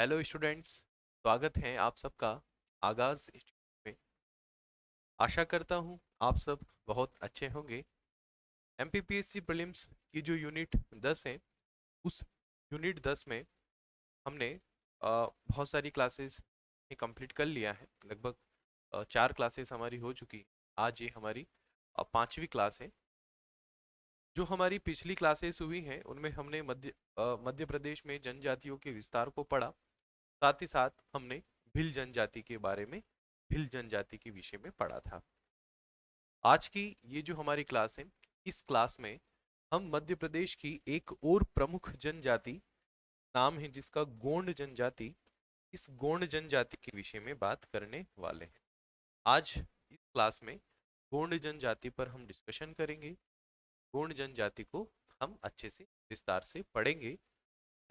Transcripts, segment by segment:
Hello students. स्वागत है आप सबका आगाज इंस्टीट्यूट में। आशा करता हूँ आप सब बहुत अच्छे होंगे। एमपीपीएससी प्रीलिम्स की जो यूनिट 10 है, उस यूनिट 10 में हमने बहुत सारी क्लासेस कंप्लीट कर लिया है। लगभग 4 क्लासेस हमारी हो चुकी है। आज ये हमारी 5वीं क्लास है। जो हमारी पिछली क्लासेस हुई हैं उनमें हमने मध्य प्रदेश में जनजातियों के विस्तार को पढ़ा। साथ ही साथ हमने भिल जनजाति के बारे में, भिल जनजाति के विषय में पढ़ा था। आज की ये जो हमारी क्लास है, इस क्लास में हम मध्य प्रदेश की एक और प्रमुख जनजाति, नाम है जिसका गोंड जनजाति, इस गोंड जनजाति के विषय में बात करने वाले हैं। आज इस क्लास में गोंड जनजाति पर हम डिस्कशन करेंगे। गोंड जनजाति को हम अच्छे से विस्तार से पढ़ेंगे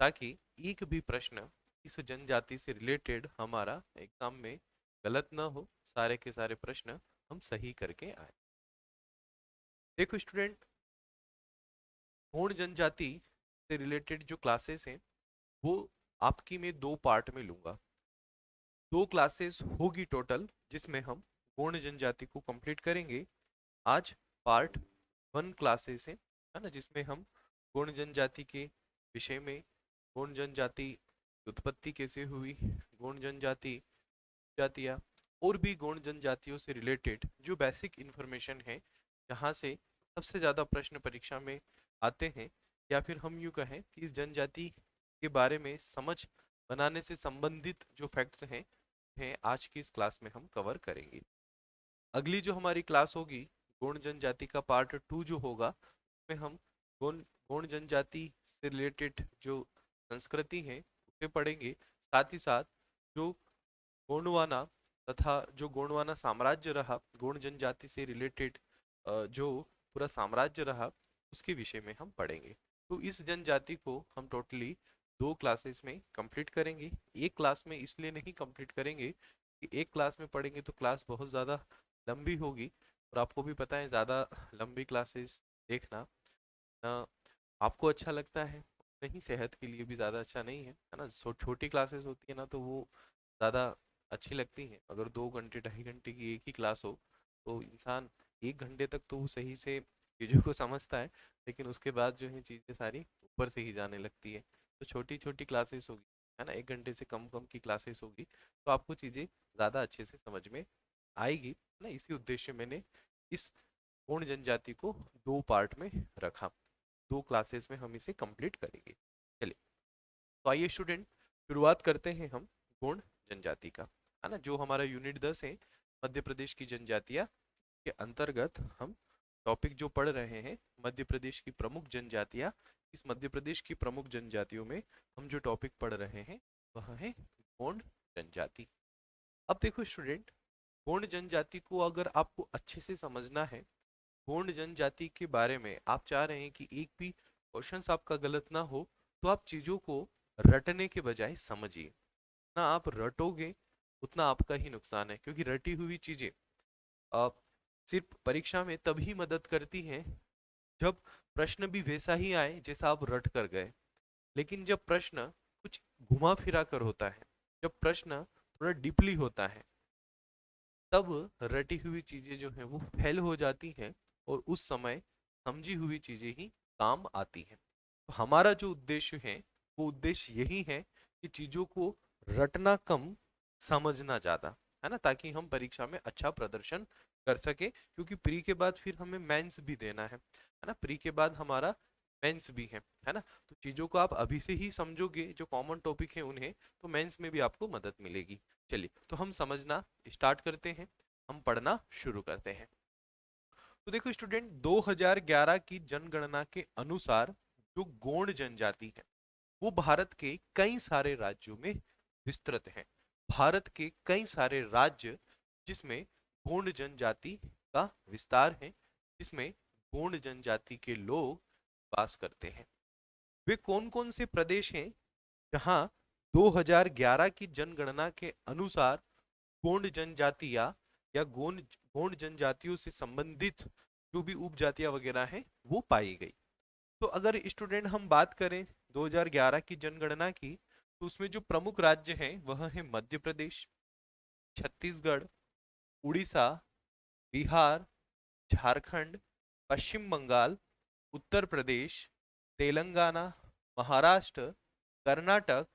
ताकि एक भी प्रश्न इस जनजाति से रिलेटेड हमारा एग्जाम में गलत ना हो, सारे के सारे प्रश्न हम सही करके आए। देखो स्टूडेंट, गोंड जनजाति से रिलेटेड जो क्लासेस हैं वो आपकी मैं 2 पार्ट में लूंगा। 2 क्लासेस होगी टोटल जिसमें हम गोंड जनजाति को कंप्लीट करेंगे। आज पार्ट 1 क्लासेस है ना, जिसमें हम गोंड जनजाति के विषय में, गोंड जनजाति की उत्पत्ति कैसे हुई, गोंड जनजाति जातियाँ और भी गोंड जनजातियों से रिलेटेड जो बेसिक इंफॉर्मेशन है, जहाँ से सबसे ज़्यादा प्रश्न परीक्षा में आते हैं, या फिर हम यूँ कहें कि इस जनजाति के बारे में समझ बनाने से संबंधित जो फैक्ट्स हैं आज की इस क्लास में हम कवर करेंगे। अगली जो हमारी क्लास होगी, गोंड जनजाति का पार्ट 2 जो होगा, उसमें हम गोंड गोंड जनजाति से रिलेटेड जो संस्कृति है उसे पढ़ेंगे। साथ ही साथ जो गोंडवाना तथा जो गोंडवाना साम्राज्य रहा, गोंड जनजाति से रिलेटेड जो पूरा साम्राज्य रहा, उसके विषय में हम पढ़ेंगे। तो इस जनजाति को हम टोटली 2 क्लासेस में कंप्लीट करेंगे। एक क्लास में इसलिए नहीं कंप्लीट करेंगे कि एक क्लास में पढ़ेंगे तो क्लास बहुत ज़्यादा लंबी होगी, और आपको भी पता है ज़्यादा लंबी क्लासेस देखना ना आपको अच्छा लगता है, नहीं सेहत के लिए भी ज़्यादा अच्छा नहीं है ना। छोटी क्लासेस होती है ना तो वो ज़्यादा अच्छी लगती हैं। अगर 2 घंटे 2.5 घंटे की एक ही क्लास हो तो इंसान 1 घंटे तक तो वो सही से चीज़ों को समझता है, लेकिन उसके बाद जो है चीज़ें सारी ऊपर से ही जाने लगती है। तो छोटी छोटी क्लासेस होगी, है ना, 1 घंटे से कम कम की क्लासेस होगी, तो आपको चीज़ें ज़्यादा अच्छे से समझ में आएगी ना। इसी उद्देश्य मैंने इस पूर्ण जनजाति को 2 पार्ट में रखा। 2 क्लासेस में हम इसे कंप्लीट करेंगे। चलिए, तो आइए स्टूडेंट, शुरुआत करते हैं हम गोंड जनजाति का, है ना। जो हमारा यूनिट 10 है, मध्य प्रदेश की जनजातियां, के अंतर्गत हम टॉपिक जो पढ़ रहे हैं, मध्य प्रदेश की प्रमुख जनजातियां। इस मध्य प्रदेश की प्रमुख जनजातियों में हम जो टॉपिक पढ़ रहे हैं वह है गोंड जनजाति। अब देखो स्टूडेंट, गोंड जनजाति को अगर आपको अच्छे से समझना है, गोंड जनजाति के बारे में आप चाह रहे हैं कि एक भी क्वेश्चन आपका गलत ना हो, तो आप चीजों को रटने के बजाय समझिए। ना आप रटोगे उतना आपका ही नुकसान है, क्योंकि रटी हुई चीजें आप सिर्फ परीक्षा में तभी मदद करती हैं जब प्रश्न भी वैसा ही आए जैसा आप रट कर गए। लेकिन जब प्रश्न कुछ घुमा फिरा कर होता है, जब प्रश्न थोड़ा डीपली होता है, तब रटी हुई चीजें जो है वो फेल हो जाती हैं, और उस समय समझी हुई चीजें ही काम आती हैं। तो हमारा जो उद्देश्य है वो उद्देश्य यही है कि चीजों को रटना कम, समझना ज्यादा, है ना, ताकि हम परीक्षा में अच्छा प्रदर्शन कर सके। क्योंकि प्री के बाद फिर हमें मेंस भी देना है ना। प्री के बाद हमारा मेंस भी है ना। तो चीजों को आप अभी से ही समझोगे, जो कॉमन टॉपिक है उन्हें, तो मेंस में भी आपको मदद मिलेगी। चलिए, तो हम समझना स्टार्ट करते हैं, हम पढ़ना शुरू करते हैं। तो देखो स्टूडेंट, 2011 की जनगणना के अनुसार जो गोंड जनजाति है वो भारत के कई सारे राज्यों में विस्तृत है। भारत के कई सारे राज्य जिसमें गोंड जनजाति का विस्तार है, जिसमें गोंड जनजाति के लोग वास करते हैं। वे कौन कौन से प्रदेश हैं जहां 2011 की जनगणना के अनुसार गोंड जनजातियां या गोंड गोंड जनजातियों से संबंधित जो भी उपजातियां वगैरह हैं वो पाई गई। तो अगर स्टूडेंट हम बात करें 2011 की जनगणना की, तो उसमें जो प्रमुख राज्य हैं वह है मध्य प्रदेश, छत्तीसगढ़, उड़ीसा, बिहार, झारखंड, पश्चिम बंगाल, उत्तर प्रदेश, तेलंगाना, महाराष्ट्र, कर्नाटक,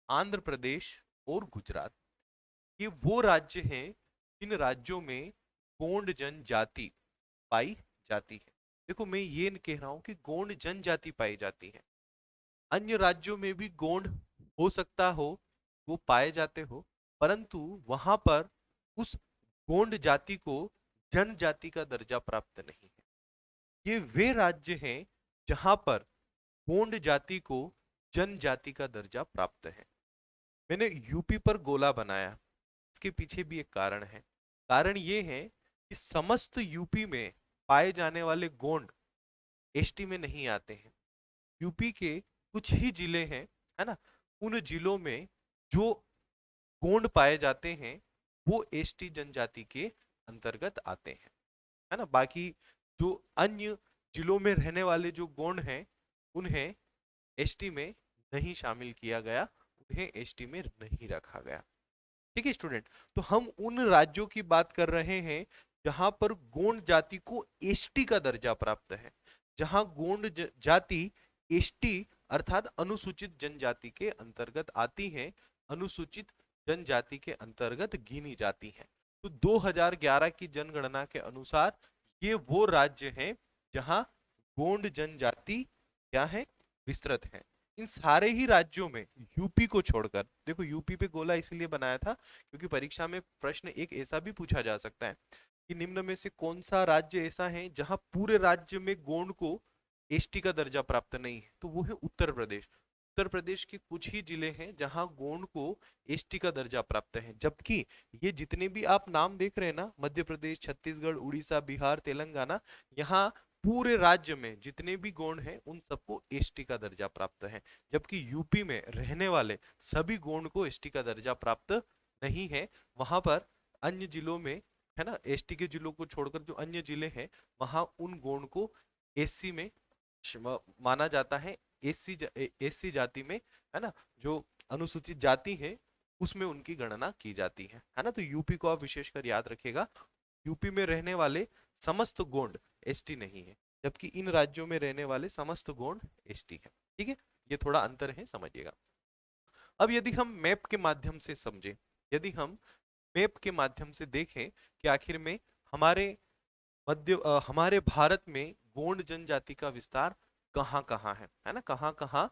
आंध्र प्रदेश और गुजरात। ये वो राज्य हैं जिन राज्यों में गोंड जनजाति पाई जाती है। देखो मैं ये कह रहा हूं कि गोंड जनजाति पाई जाती है, अन्य राज्यों में भी गोंड हो सकता हो, वो पाए जाते हो, परंतु वहां पर उस गोंड जाति को जनजाति का दर्जा प्राप्त नहीं है। ये वे राज्य हैं जहां पर गोंड जाति को जनजाति का दर्जा प्राप्त है। मैंने यूपी पर गोला बनाया, इसके पीछे भी एक कारण है। कारण ये है कि समस्त यूपी में पाए जाने वाले गोंड एसटी में नहीं आते हैं। यूपी के कुछ ही जिले हैं, है ना, उन जिलों में जो गोंड पाए जाते हैं वो एसटी जनजाति के अंतर्गत आते हैं, है ना। बाकी जो अन्य जिलों में रहने वाले जो गोंड हैं उन्हें एसटी में नहीं शामिल किया गया, उन्हें एसटी में नहीं रखा गया। ठीक है स्टूडेंट, तो हम उन राज्यों की बात कर रहे हैं जहां पर गोंड जाति को एसटी का दर्जा प्राप्त है, जहां गोंड जाति एसटी अर्थात अनुसूचित जनजाति के अंतर्गत आती है, अनुसूचित जनजाति के अंतर्गत गिनी जाती है। तो 2011 की जनगणना के अनुसार ये वो राज्य हैं जहां गोंड जनजाति क्या है, विस्तृत है। इन सारे ही राज्यों में यूपी को छोड़कर, देखो यूपी पे गोला इसलिए बनाया था क्योंकि परीक्षा में प्रश्न एक ऐसा भी पूछा जा सकता है कि निम्न में से कौन सा राज्य ऐसा है जहां पूरे राज्य में गोंड को एसटी का दर्जा प्राप्त नहीं है, तो वो है उत्तर प्रदेश। उत्तर प्रदेश के कुछ ही जिले हैं जहां गोंड को एसटी का दर्जा प्राप्त है, जबकि ये जितने भी आप नाम देख रहे हैं ना, मध्य प्रदेश, छत्तीसगढ़, उड़ीसा, बिहार, तेलंगाना, यहाँ पूरे राज्य में जितने भी गोंड हैं उन सबको एसटी का दर्जा प्राप्त है, जबकि यूपी में रहने वाले सभी गोंड को एसटी का दर्जा प्राप्त नहीं है। वहां पर अन्य जिलों में, है ना, एसटी के जिलों को छोड़कर जो अन्य जिले हैं वहां उन गोंड को एससी में माना जाता है, एससी जाति में, है ना, जो अनुसूचित जाति है उसमें उनकी गणना की जाती है ना। तो यूपी को आप विशेषकर याद रखिएगा, यूपी में रहने वाले समस्त गोंड एसटी नहीं है, जबकि इन राज्यों में रहने वाले समस्त गोंड एसटी है। ठीक है, ये थोड़ा अंतर है, समझिएगा। अब यदि हम मैप के माध्यम से समझें, यदि हम मैप के माध्यम से देखें कि आखिर में हमारे हमारे भारत में गोंड जनजाति का विस्तार कहाँ कहाँ है ना, कहाँ कहाँ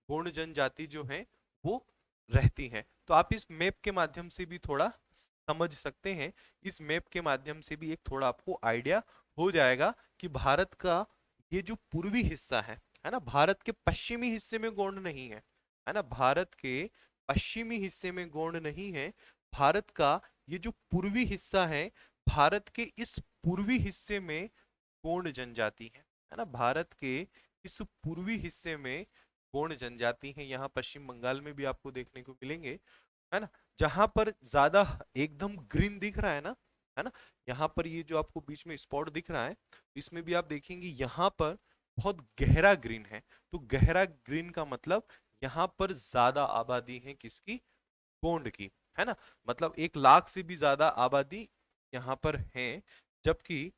गोंड जनजाति जो है वो रहती है, तो आप इस मैप के माध्यम से भी थोड़ा समझ सकते हैं। इस मैप के माध्यम से भी एक थोड़ा आपको आइडिया हो जाएगा कि भारत का ये जो पूर्वी हिस्सा है ना, भारत के पश्चिमी हिस्से में गोंड नहीं है ना, भारत के पश्चिमी हिस्से में गोंड नहीं है। भारत का ये जो पूर्वी हिस्सा है, भारत के इस पूर्वी हिस्से में गोंड जनजाति है ना, भारत के इस पूर्वी हिस्से में गोंड जनजाति है। यहाँ पश्चिम बंगाल में भी आपको देखने को मिलेंगे, है ना, जहां पर ज्यादा एकदम ग्रीन दिख रहा है ना, यहाँ पर ये जो आपको बीच में स्पॉट दिख रहा है, इसमें भी आप देखेंगे यहाँ पर बहुत गहरा ग्रीन है। तो गहरा ग्रीन का मतलब यहाँ पर ज्यादा आबादी है किसकी, गोंड की, है ना, मतलब 1 लाख से भी ज्यादा आबादी यहाँ पर है, जबकि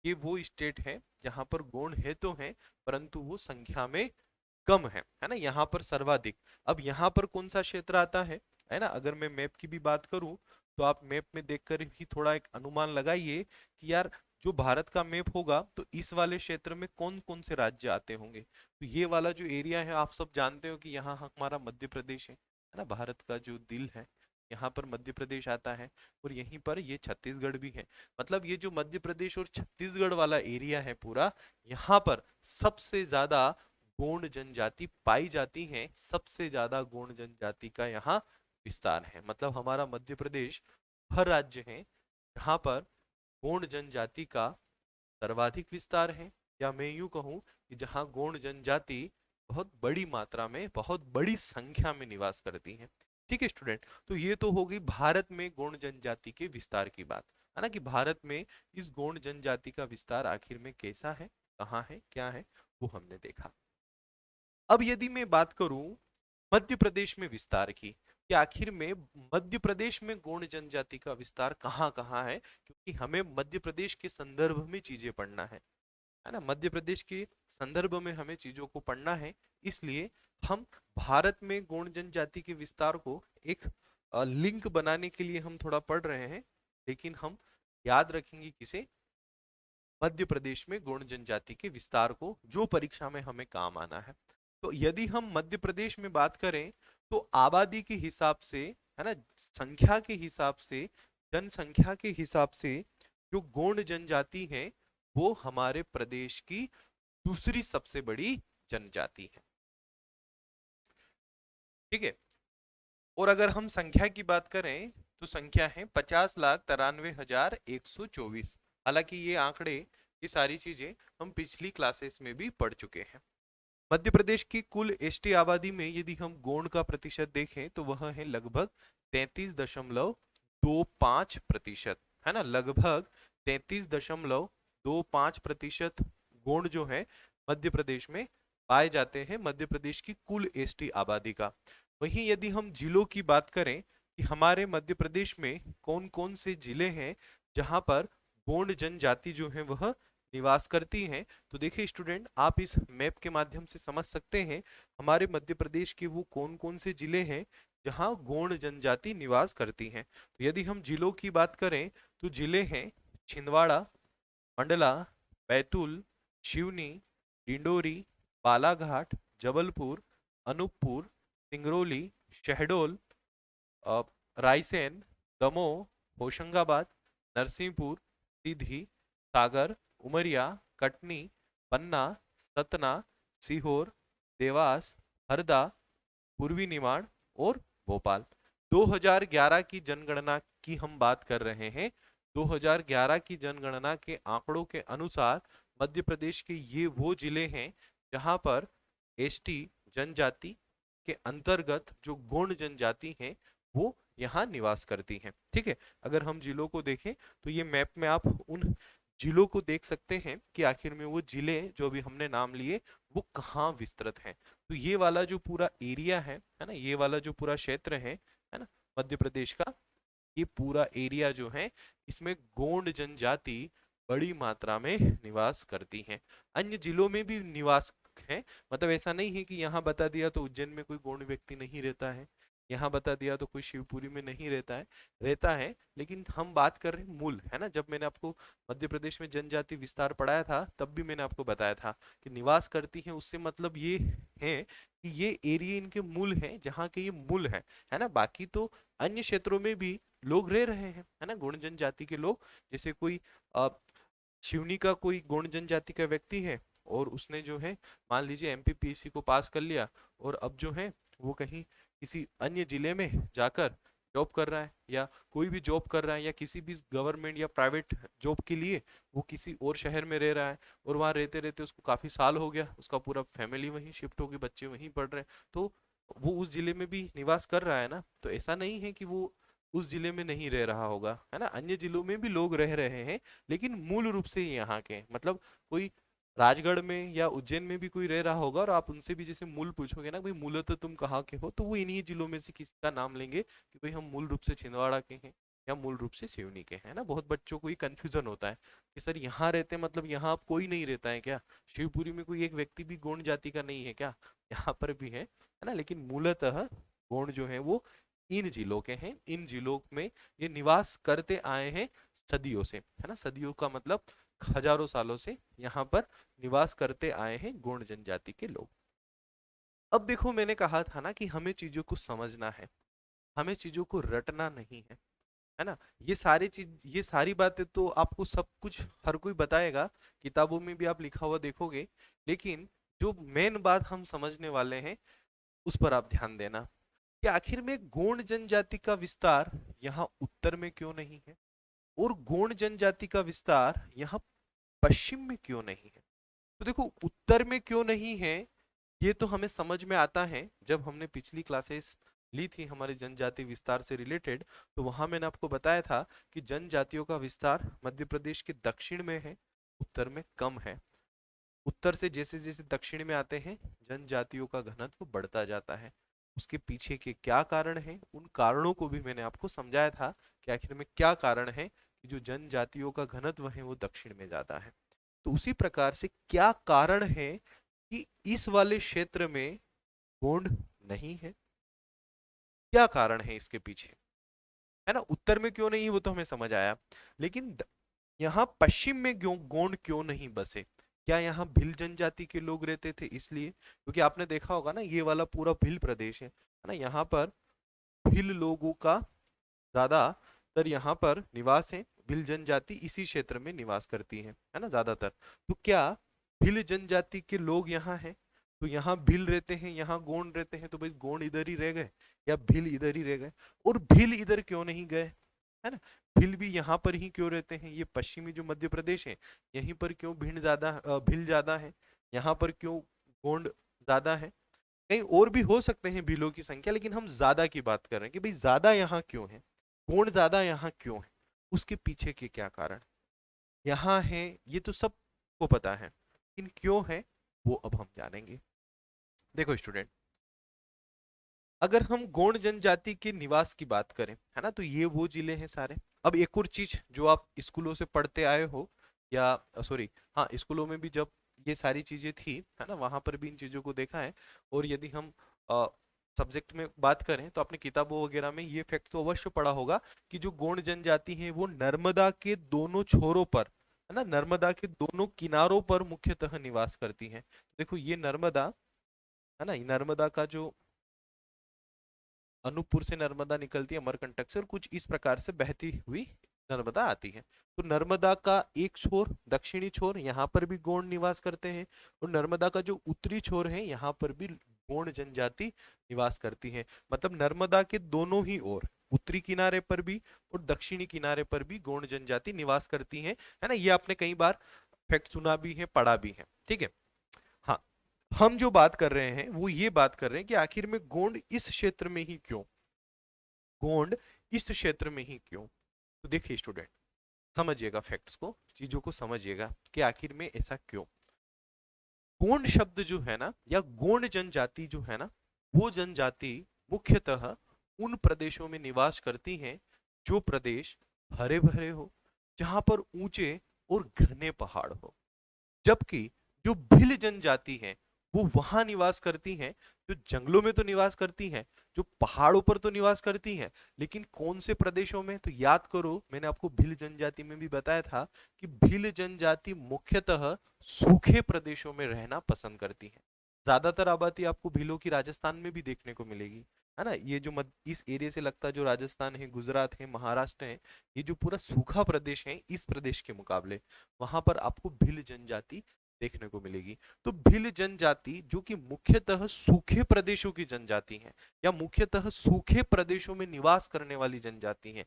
ये वो स्टेट है जहां पर गोंड है तो है परंतु वो संख्या में कम है ना, यहाँ पर सर्वाधिक। अब यहाँ पर कौन सा क्षेत्र आता है ना, अगर मैं मैप की भी बात करूं तो आप मैप में देखकर ही थोड़ा एक अनुमान लगाइए कि यार जो भारत का मैप होगा तो इस वाले क्षेत्र में कौन कौन से राज्य आते होंगे। तो ये वाला जो एरिया है आप सब जानते हो कि यहाँ हमारा मध्य प्रदेश है ना, भारत का जो दिल है, यहाँ पर मध्य प्रदेश आता है और यहीं पर ये छत्तीसगढ़ भी है। मतलब ये जो मध्य प्रदेश और छत्तीसगढ़ वाला एरिया है पूरा, यहाँ पर सबसे ज्यादा गोंड जनजाति पाई जाती है, सबसे ज्यादा गोंड जनजाति का यहाँ विस्तार है। मतलब हमारा मध्य प्रदेश हर राज्य है जहाँ पर गोंड जनजाति का सर्वाधिक विस्तार है, या मैं यूं कहूं कि जहाँ गोंड जनजाति बहुत बड़ी मात्रा में, बहुत बड़ी संख्या में निवास करती है। ठीक है स्टूडेंट, तो ये तो हो गई भारत में गोंड जनजाति के विस्तार की बात, है ना, कि भारत में इस गोंड जनजाति का विस्तार आखिर में कैसा है, कहाँ है, क्या है, वो हमने देखा। अब यदि मैं बात करूं मध्य प्रदेश में विस्तार की कि आखिर में मध्य प्रदेश में गोंड जनजाति का विस्तार कहाँ कहाँ है, क्योंकि हमें मध्य प्रदेश के संदर्भ में चीजें पढ़ना है ना, मध्य प्रदेश के संदर्भ में हमें चीजों को पढ़ना है। इसलिए हम भारत में गोंड जनजाति के विस्तार को एक लिंक बनाने के लिए हम थोड़ा पढ़ रहे हैं, लेकिन हम याद रखेंगे किसे, मध्य प्रदेश में गोंड जनजाति के विस्तार को, जो परीक्षा में हमें काम आना है। तो यदि हम मध्य प्रदेश में बात करें तो आबादी के हिसाब से, है ना, संख्या के हिसाब से, जनसंख्या के हिसाब से जो गोंड जनजाति है वो हमारे प्रदेश की दूसरी सबसे बड़ी जनजाति है। ठीक है। और अगर हम संख्या की बात करें तो संख्या है 50,93,124। हालांकि ये आंकड़े, ये सारी चीजें हम पिछली क्लासेस में भी पढ़ चुके हैं। मध्य प्रदेश की कुल एसटी आबादी में यदि हम गोंड का प्रतिशत देखें तो वह है लगभग 33.25%, है ना, लगभग 33.25% गोंड जो है मध्य प्रदेश में पाए जाते हैं, मध्य प्रदेश की कुल एसटी आबादी का। वहीं यदि हम जिलों की बात करें कि हमारे मध्य प्रदेश में कौन कौन से जिले हैं जहां पर गोंड जनजाति जो है वह निवास करती हैं, तो देखिए स्टूडेंट, आप इस मैप के माध्यम से समझ सकते हैं हमारे मध्य प्रदेश के वो कौन कौन से जिले हैं जहां गोंड जनजाति निवास करती हैं। तो यदि हम जिलों की बात करें तो जिले हैं छिंदवाड़ा, मंडला, बैतूल, सिवनी, डिंडोरी, बालाघाट, जबलपुर, अनूपपुर, सिंगरौली, शहडोल, अ, रायसेन, दमोह, होशंगाबाद, नरसिंहपुर, सीधी, सागर, उमरिया, कटनी, पन्ना, सतना, सीहोर, देवास, हरदा, पूर्वी निमाड़ और भोपाल। 2011 की जनगणना की हम बात कर रहे हैं। 2011 की जनगणना के आंकड़ों के अनुसार मध्य प्रदेश के ये वो जिले हैं जहां पर एसटी जनजाति के अंतर्गत जो गोंड जनजाति है वो यहाँ निवास करती हैं। ठीक है। अगर हम जिलों को देखें तो ये मैप में आप उन जिलों को देख सकते हैं कि आखिर में वो जिले जो भी हमने नाम लिए वो कहाँ विस्तृत हैं। तो ये वाला जो पूरा एरिया है ना, ये वाला जो पूरा क्षेत्र है ना, मध्य प्रदेश का, ये पूरा एरिया जो है इसमें गोंड जनजाति बड़ी मात्रा में निवास करती हैं। अन्य जिलों में भी निवास है, मतलब ऐसा नहीं है कि यहाँ बता दिया तो उज्जैन में कोई गोंड व्यक्ति नहीं रहता है, यहाँ बता दिया तो कोई शिवपुरी में नहीं रहता है, रहता है। लेकिन हम बात कर रहे हैं मूल, है ना, जब मैंने आपको मध्य प्रदेश में जनजाति विस्तार पढ़ाया था तब भी मैंने आपको बताया था कि निवास करती हैं, उससे मतलब ये है कि ये एरिया इनके मूल हैं, जहाँ के ये मूल है ना। बाकी तो अन्य क्षेत्रों में भी लोग रह रहे हैं, है ना, गोंड जनजाति के लोग। जैसे कोई सिवनी का कोई गोंड जनजाति का व्यक्ति है और उसने जो है मान लीजिए एमपीपीएससी को पास कर लिया और अब जो है वो कहीं किसी अन्य जिले में जाकर जॉब कर रहा है या कोई भी जॉब कर रहा है या किसी भी गवर्नमेंट या प्राइवेट जॉब के लिए वो किसी और शहर में रह रहा है और वहां रहते रहते उसको काफी साल हो गया, उसका पूरा फैमिली वहीं शिफ्ट हो गई, बच्चे वहीं पढ़ रहे हैं, तो वो उस जिले में भी निवास कर रहा है ना। तो ऐसा नहीं है कि वो उस जिले में नहीं रह रहा होगा, है ना, अन्य जिलों में भी लोग रह रहे हैं, लेकिन मूल रूप से यहाँ के, मतलब कोई राजगढ़ में या उज्जैन में भी कोई रह रहा होगा और आप उनसे भी जैसे मूल पूछोगे ना भाई मूलतः तुम कहाँ के हो, तो वो इन्हीं जिलों में से किसी का नाम लेंगे कि भाई हम मूल रूप से छिंदवाड़ा के हैं या मूल रूप से सिवनी के हैं ना। बहुत बच्चों को ये कंफ्यूजन होता है कि सर यहाँ रहते मतलब यहाँ आप कोई नहीं रहता है क्या, शिवपुरी में कोई एक व्यक्ति भी गोंड जाति का नहीं है क्या, यहाँ पर भी है ना। लेकिन मूलतः गोंड जो है वो इन जिलों के हैं, इन जिलों में ये निवास करते आए हैं सदियों से, है ना, सदियों का मतलब हजारों सालों से यहाँ पर निवास करते आए हैं गोंड जनजाति के लोग। अब देखो मैंने कहा था ना कि हमें चीजों को समझना है, हमें चीजों को रटना नहीं है ना। ये सारी चीज, ये सारी बातें तो आपको सब कुछ हर कोई बताएगा, किताबों में भी आप लिखा हुआ देखोगे, लेकिन जो मेन बात हम समझने वाले हैं उस पर आप ध्यान देना कि आखिर में गोंड जनजाति का विस्तार यहाँ उत्तर में क्यों नहीं है और गोंड जनजाति का विस्तार यहाँ पश्चिम में क्यों नहीं है। तो देखो उत्तर में क्यों नहीं है ये तो हमें समझ में आता है जब हमने पिछली क्लासेस ली थी हमारे जनजाति विस्तार से रिलेटेड, तो वहां मैंने आपको बताया था कि जनजातियों का विस्तार मध्य प्रदेश के दक्षिण में है, उत्तर में कम है। उत्तर से जैसे जैसे दक्षिण में आते हैं जनजातियों का घनत्व बढ़ता जाता है। उसके पीछे के क्या कारण हैं, उन कारणों को भी मैंने आपको समझाया था कि आखिर में क्या कारण है कि जो जनजातियों का घनत्व है वो दक्षिण में ज्यादा है। तो उसी प्रकार से क्या कारण है कि इस वाले क्षेत्र में गोंड नहीं है, क्या कारण है इसके पीछे, है ना। उत्तर में क्यों नहीं वो तो हमें समझ आया, लेकिन यहाँ पश्चिम में गोंड क्यों नहीं बसे। क्या यहाँ भिल जनजाति के लोग रहते थे इसलिए, क्योंकि आपने देखा होगा ना ये वाला पूरा भिल प्रदेश है ना, यहाँ पर भिल लोगों का ज्यादातर यहाँ पर निवास है। भिल जनजाति इसी क्षेत्र में निवास करती है ना ज्यादातर। तो क्या भिल जनजाति के लोग यहाँ हैं, तो यहाँ भिल रहते हैं, यहाँ गोंड रहते हैं, तो भाई गोंड इधर ही रह गए या भिल इधर ही रह गए। और भिल इधर क्यों नहीं गए, है ना। भिल भी यहाँ पर ही क्यों रहते हैं, ये पश्चिमी जो मध्य प्रदेश है यहीं पर क्यों भिल ज्यादा है, यहाँ पर क्यों गोंड ज्यादा है। कहीं और भी हो सकते हैं भीलों की संख्या, लेकिन हम ज्यादा की बात कर रहे हैं कि भाई ज्यादा यहाँ क्यों है, गोंड ज्यादा यहाँ क्यों है, उसके पीछे के क्या कारण यहाँ है, ये तो सबको पता है, लेकिन क्यों है वो अब हम जानेंगे। देखो स्टूडेंट, अगर हम गोंड जनजाति के निवास की बात करें, है ना, तो ये वो जिले हैं सारे। अब एक और चीज जो आप स्कूलों से पढ़ते आए हो, या सॉरी, हाँ स्कूलों में भी जब ये सारी चीजें थी, है ना, वहां पर भी इन चीजों को देखा है। और यदि हम सब्जेक्ट में बात करें तो अपने किताबों वगैरह में ये फैक्ट तो अवश्य पढ़ा होगा कि जो गोंड जनजाति है वो नर्मदा के दोनों छोरों पर, है ना, नर्मदा के दोनों किनारों पर मुख्यतः निवास करती हैं। देखो ये नर्मदा, है ना, ये नर्मदा का जो अनूपपुर से नर्मदा निकलती है अमरकंटक से, और कुछ इस प्रकार से बहती हुई नर्मदा आती है। तो नर्मदा का एक छोर, दक्षिणी छोर, यहाँ पर भी गोंड निवास करते हैं, और नर्मदा का जो उत्तरी छोर है यहाँ पर भी गोंड जनजाति निवास करती है। मतलब नर्मदा के दोनों ही ओर, उत्तरी किनारे पर भी और दक्षिणी किनारे पर भी गोंड जनजाति निवास करती है ना। ये आपने कई बार फैक्ट सुना भी है, पढ़ा भी है, ठीक है। हाँ, हम जो बात कर रहे हैं वो ये बात कर रहे हैं कि आखिर में गोंड इस क्षेत्र में ही क्यों, गोंड इस क्षेत्र में ही क्यों। तो देखिए स्टूडेंट, समझिएगा फैक्ट्स को, चीजों को समझिएगा कि आखिर में ऐसा क्यों। गोंड शब्द जो है ना, या गोंड जनजाति जो है ना, वो जनजाति मुख्यतः उन प्रदेशों में निवास करती हैं जो प्रदेश हरे भरे हो, जहां पर ऊंचे और घने पहाड़ हो। जबकि जो भिल जनजाति है वो वहां निवास करती हैं, जो जंगलों में तो निवास करती हैं, जो पहाड़ों पर तो निवास करती हैं, लेकिन कौन से प्रदेशों में, तो याद करो मैंने आपको भिल जनजाति में भी बताया था कि भिल जनजाति मुख्यतः सूखे प्रदेशों में रहना पसंद करती है। ज्यादातर आबादी आपको भीलों की राजस्थान में भी देखने को मिलेगी, है ना। ये जो इस एरिया से लगता जो राजस्थान है, गुजरात है, महाराष्ट्र है, ये जो पूरा सूखा प्रदेश है, इस प्रदेश के मुकाबले वहां पर आपको भिल जनजाति देखने को मिलेगी। तो भिल जनजाति जो कि मुख्यतः सूखे प्रदेशों की जनजाति है, या मुख्यतः सूखे प्रदेशों में निवास करने वाली जनजाति है।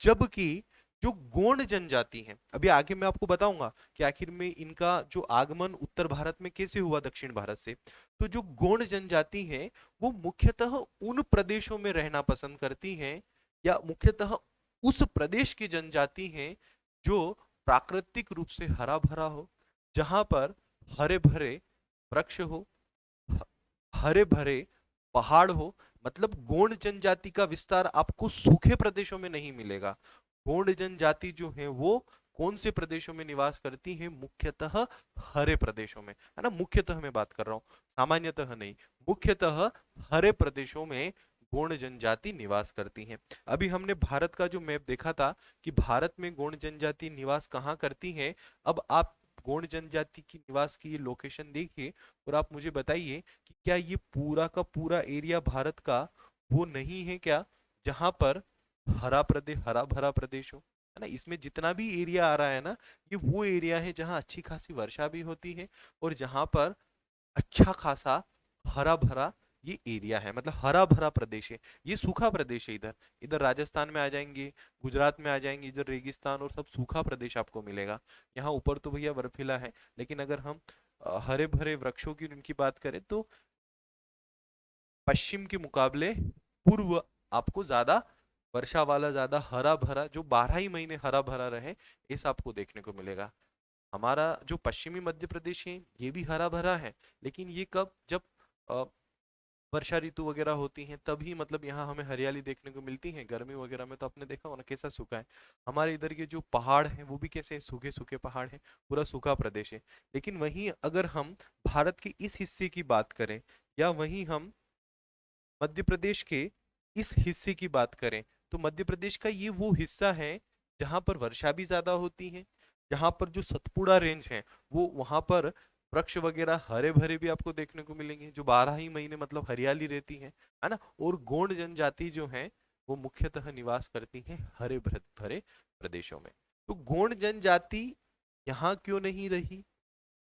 जबकि जो गोंड जनजाति है, अभी आगे मैं आपको बताऊंगा कि आखिर में इनका जो आगमन उत्तर भारत में कैसे हुआ दक्षिण भारत से। तो जो गोंड जनजाति है वो मुख्यतः उन प्रदेशों में रहना पसंद करती हैं, या मुख्यतः उस प्रदेश की जनजाति है जो प्राकृतिक रूप से हरा भरा हो, जहां पर हरे भरे वृक्ष हो, ह- हरे भरे पहाड़ हो। मतलब गोंड जनजाति का विस्तार आपको सूखे प्रदेशों में नहीं मिलेगा। गोंड जनजाति जो है वो कौन से प्रदेशों में निवास करती है, मुख्यतः हरे प्रदेशों में, है ना। मुख्यतः मैं बात कर रहा हूं, सामान्यतः नहीं, मुख्यतः हरे प्रदेशों में गोंड जनजाति निवास करती हैं। अभी हमने भारत का जो मैप देखा था कि भारत में गोंड जनजाति निवास कहाँ करती है। अब आप गोंड जनजाति की निवास की ये लोकेशन देखिए, और आप मुझे बताइए कि क्या ये पूरा का पूरा एरिया भारत का वो नहीं है क्या, जहां पर हरा भरा प्रदेश हो, है ना। इसमें जितना भी एरिया आ रहा है ना, ये वो एरिया है जहां अच्छी खासी वर्षा भी होती है, और जहां पर अच्छा खासा हरा भरा ये एरिया है, मतलब हरा भरा प्रदेश है। ये सूखा प्रदेश है, इधर इधर राजस्थान में आ जाएंगे, गुजरात में आ जाएंगे, इधर रेगिस्तान और सब सूखा प्रदेश आपको मिलेगा। यहाँ ऊपर तो भैया बर्फीला है, लेकिन अगर हम हरे भरे वृक्षों की उनकी बात करें तो पश्चिम के मुकाबले पूर्व आपको ज्यादा वर्षा वाला, ज्यादा हरा भरा, जो 12 ही महीने हरा भरा रहे, ऐसा आपको देखने को मिलेगा। हमारा जो पश्चिमी मध्य प्रदेश है ये भी हरा भरा है, लेकिन ये कब, जब वर्षा ऋतु वगैरह होती है तभी मतलब यहाँ हमें हरियाली देखने को मिलती है। गर्मी वगैरह में तो आपने देखा होगा कैसा सूखा है। हमारे इधर के जो पहाड़ हैं वो भी कैसे सूखे सूखे पहाड़ हैं, पूरा सूखा प्रदेश है। लेकिन वहीं अगर हम भारत के इस हिस्से की बात करें, या वहीं हम मध्य प्रदेश के इस हिस्से की बात करें, तो मध्य प्रदेश का ये वो हिस्सा है जहाँ पर वर्षा भी ज्यादा होती है, जहाँ पर जो सतपुड़ा रेंज है वो वहां पर वृक्ष वगैरह हरे भरे भी आपको देखने को मिलेंगे, जो 12 ही महीने मतलब हरियाली रहती है ना। और गोंड जनजाति जो है वो मुख्यतः निवास करती है हरे भरे भरे प्रदेशों में। तो गोंड जनजाति यहाँ क्यों नहीं रही,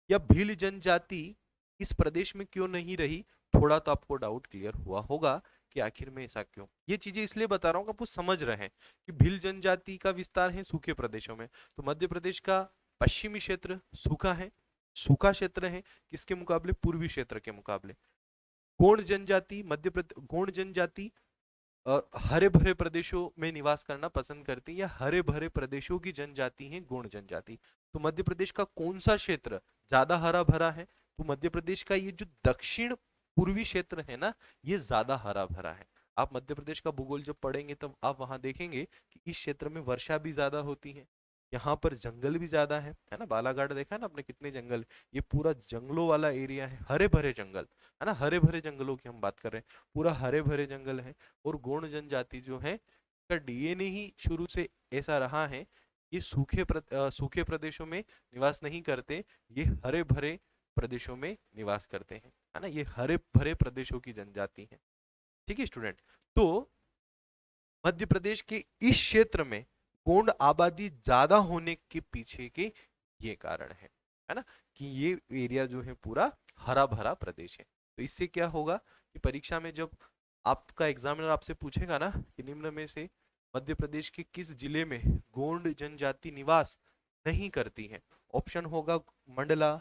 या भील जनजाति इस प्रदेश में क्यों नहीं रही, थोड़ा तो आपको डाउट क्लियर हुआ होगा कि आखिर में ऐसा क्यों। ये चीजें इसलिए बता रहा हूँ कि आप समझ रहे हैं कि भील जनजाति का विस्तार है सूखे प्रदेशों में, तो मध्य प्रदेश का पश्चिमी क्षेत्र सूखा है, सूखा क्षेत्र है किसके मुकाबले, पूर्वी क्षेत्र के मुकाबले। गोंड जनजाति गोंड जनजाति हरे भरे प्रदेशों में निवास करना पसंद करती है, या हरे भरे प्रदेशों की जनजाति है गोंड जनजाति। तो मध्य प्रदेश का कौन सा क्षेत्र ज्यादा हरा भरा है, तो मध्य प्रदेश का ये जो दक्षिण पूर्वी क्षेत्र है ना, ये ज्यादा हरा भरा है। आप मध्य प्रदेश का भूगोल जब पढ़ेंगे तब आप वहां देखेंगे कि इस क्षेत्र में वर्षा भी ज्यादा होती है, यहाँ पर जंगल भी ज्यादा है ना। बालाघाट देखा है ना आपने, कितने जंगल, ये पूरा जंगलों वाला एरिया है, हरे भरे जंगल है ना, हरे भरे जंगलों की हम बात कर रहे हैं, पूरा हरे भरे जंगल है। और गोंड जनजाति जो है का डीएनए ही शुरू से ऐसा रहा है, ये सूखे प्रदेशों में निवास नहीं करते, ये हरे भरे प्रदेशों में निवास करते हैं, है ना। ये हरे भरे प्रदेशों की जनजाति है। ठीक है स्टूडेंट, तो मध्य प्रदेश के इस क्षेत्र में गोंड आबादी ज्यादा होने के पीछे के ये कारण है ना, कि ये एरिया जो है पूरा हरा भरा प्रदेश है। तो इससे क्या होगा कि परीक्षा में जब आपका एग्जामिनर आपसे पूछेगा ना कि निम्न में से मध्य प्रदेश के किस जिले में गोंड जनजाति निवास नहीं करती है, ऑप्शन होगा मंडला,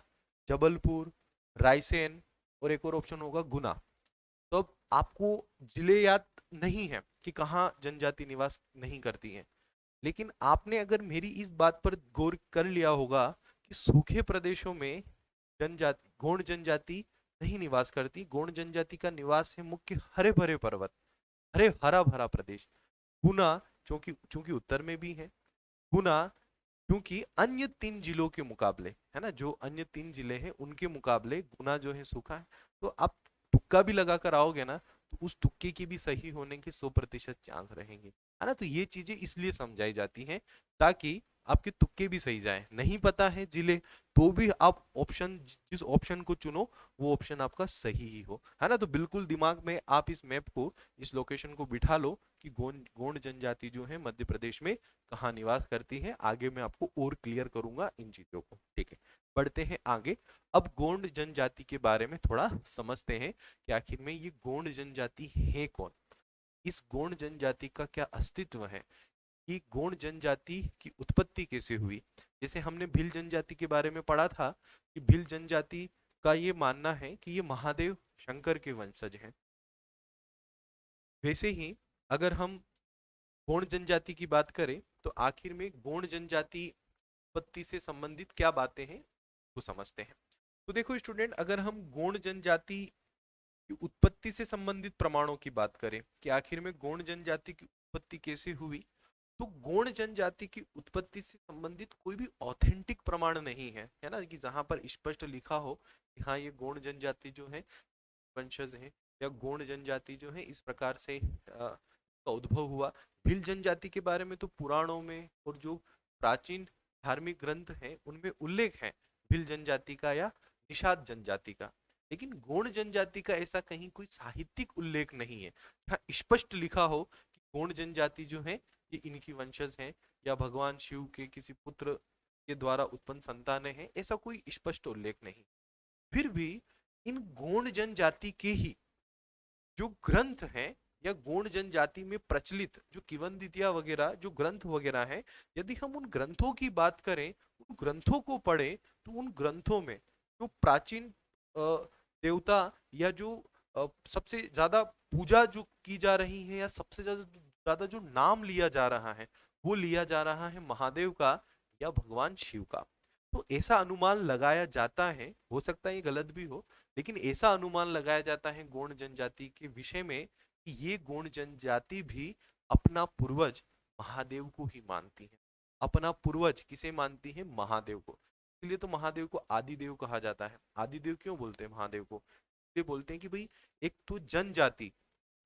जबलपुर, रायसेन, और एक और ऑप्शन होगा गुना। तो अब आपको जिले याद नहीं है कि कहाँ जनजाति निवास नहीं करती है, लेकिन आपने अगर मेरी इस बात पर गौर कर लिया होगा कि सूखे प्रदेशों में जनजाति गोंड जनजाति नहीं निवास करती, गोंड जनजाति का निवास है मुख्य हरे भरे पर्वत, हरे हरा भरा प्रदेश। गुना चूंकि चूंकि उत्तर में भी है, गुना क्योंकि अन्य 3 जिलों के मुकाबले, है ना, जो अन्य 3 जिले हैं उनके मुकाबले गुना जो है सूखा है। तो आप तुक्का भी लगा कर आओगे ना, तो उस तुक्के की भी सही होने के 100% चांस रहेंगे, है ना। तो ये चीजें इसलिए समझाई जाती हैं ताकि आपके तुक्के भी सही जाए। नहीं पता है जिले तो भी आप ऑप्शन, जिस ऑप्शन को चुनो वो ऑप्शन आपका सही ही हो, है ना। तो बिल्कुल दिमाग में आप इस मैप को, इस लोकेशन को बिठा लो कि गोंड गोंड जनजाति जो है मध्य प्रदेश में कहाँ निवास करती है। आगे मैं आपको और क्लियर करूंगा इन चीजों को, ठीक है। बढ़ते हैं आगे। अब गोंड जनजाति के बारे में थोड़ा समझते हैं कि आखिर में ये गोंड जनजाति है कौन, इस गोंड जनजाति का क्या अस्तित्व है, कि गोंड जनजाति की उत्पत्ति कैसे हुई। जैसे हमने भील जनजाति के बारे में पढ़ा था कि भील जनजाति का ये मानना है कि ये महादेव शंकर के वंशज हैं। वैसे ही अगर हम गोंड जनजाति की बात करें तो आखिर में गोंड जनजाति उत्पत्ति से संबंधित क्या बातें हैं वो समझते हैं। तो देखो स्टूडेंट, अगर हम गोंड जनजाति की उत्पत्ति से संबंधित प्रमाणों की बात करें कि आखिर में गोंड जनजाति की उत्पत्ति कैसे हुई, तो गोंड जनजाति की उत्पत्ति से संबंधित कोई भी ऑथेंटिक प्रमाण नहीं है ना, कि जहां पर स्पष्ट लिखा हो कि हाँ ये गोंड जनजाति जो है वंशज है, या गोंड जनजाति जो है इस प्रकार से का उद्भव हुआ। भील जनजाति के बारे में तो पुराणों में और जो प्राचीन धार्मिक ग्रंथ हैं उनमें उल्लेख है भील जनजाति का या निषाद जनजाति का, लेकिन गोंड जनजाति का ऐसा कहीं कोई साहित्यिक उल्लेख नहीं है। हाँ स्पष्ट लिखा हो कि गोंड जनजाति जो है ये इनकी वंशज हैं, या भगवान शिव के किसी पुत्र के द्वारा उत्पन्न संतानें हैं, ऐसा कोई स्पष्ट उल्लेख नहीं। फिर भी इन गोंड जनजाति के ही जो ग्रंथ हैं, या गोंड जनजाति में प्रचलित जो किवंदितिया वगैरह जो ग्रंथ वगैरह हैं, यदि हम उन ग्रंथों की बात करें, उन ग्रंथों को पढ़ें, तो उन ग्रंथों में जो प्राचीन देवता या जो सबसे ज्यादा पूजा जो की जा रही है, या सबसे ज्यादा जो नाम लिया जा रहा है वो लिया जा रहा है महादेव का या भगवान शिव का। तो ऐसा अनुमान लगाया जाता है, हो सकता है ये गलत भी हो, लेकिन ऐसा अनुमान लगाया जाता है गोंड जनजाति के विषय में कि ये गोंड जनजाति भी अपना पूर्वज महादेव को ही मानती है। अपना पूर्वज किसे मानती है? महादेव को। इसलिए तो महादेव को आदिदेव कहा जाता है। आदिदेव क्यों बोलते हैं महादेव को? इसलिए बोलते हैं कि भाई एक तो जनजाति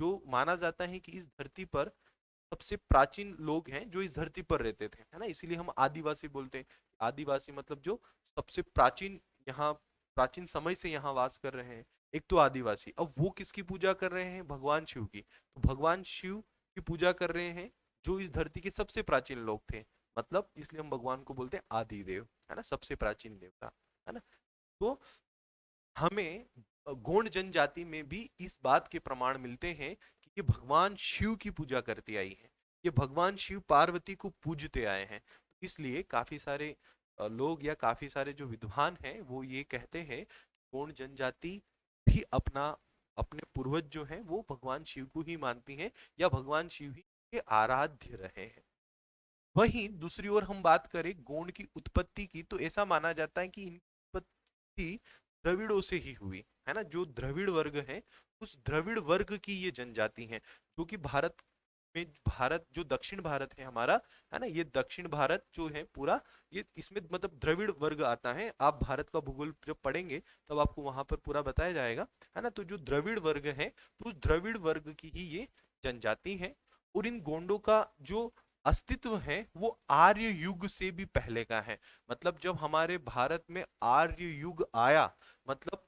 जो माना जाता है कि इस धरती पर सबसे प्राचीन लोग हैं जो इस धरती पर रहते थे, है ना, इसीलिए हम आदिवासी बोलते हैं। आदिवासी मतलब जो सबसे प्राचीन, यहाँ प्राचीन समय से यहाँ वास कर रहे हैं, एक तो आदिवासी। अब वो किसकी पूजा कर रहे हैं? भगवान शिव की। तो भगवान शिव की पूजा कर रहे हैं जो इस धरती के सबसे प्राचीन लोग थे, मतलब इसलिए हम भगवान को बोलते हैं आदिदेव, है ना, सबसे प्राचीन देवता, है ना। तो हमें गोंड जनजाति में भी इस बात के प्रमाण मिलते हैं कि ये भगवान शिव की पूजा करती आई है, ये भगवान शिव पार्वती को पूजते आए हैं। तो इसलिए काफी सारे लोग या काफी सारे जो विद्वान हैं वो ये कहते हैं कि गोंड जनजाति भी अपना अपने पूर्वज जो हैं वो भगवान शिव को ही मानती हैं या भगवान शिव ही के आराध्य रहे हैं। वहीं दूसरी ओर हम बात करें गोंड की उत्पत्ति की, तो ऐसा माना जाता है कि इनकी उत्पत्ति द्रविड़ों से ही हुई, है ना। जो द्रविड़ वर्ग है उस द्रविड़ वर्ग की ये जनजाति है, जो कि भारत में, भारत जो दक्षिण भारत है हमारा, है ना, ये दक्षिण भारत जो है पूरा, ये इसमें मतलब द्रविड़ वर्ग आता है। आप भारत का भूगोल जब पढ़ेंगे तब आपको वहां पर पूरा बताया जाएगा, है ना। तो जो द्रविड़ वर्ग है तो उस द्रविड़ वर्ग की ही ये जनजाति है। और इन गोंडों का जो अस्तित्व है वो आर्य युग से भी पहले का है। मतलब जब हमारे भारत में आर्य युग आया, मतलब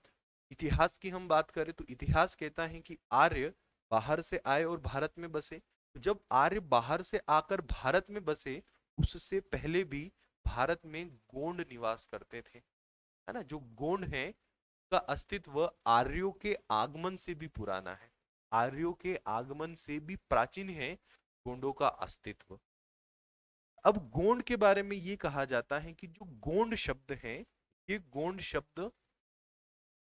इतिहास की हम बात करें तो इतिहास कहता है कि आर्य बाहर से आए और भारत में बसे। जब आर्य बाहर से आकर भारत में बसे, उससे पहले भी भारत में गोंड निवास करते थे, है ना। जो गोंड है का अस्तित्व आर्यों के आगमन से भी पुराना है, आर्यों के आगमन से भी प्राचीन है गोंडों का अस्तित्व। अब गोंड के बारे में ये कहा जाता है कि जो गोंड शब्द है, ये गोंड शब्द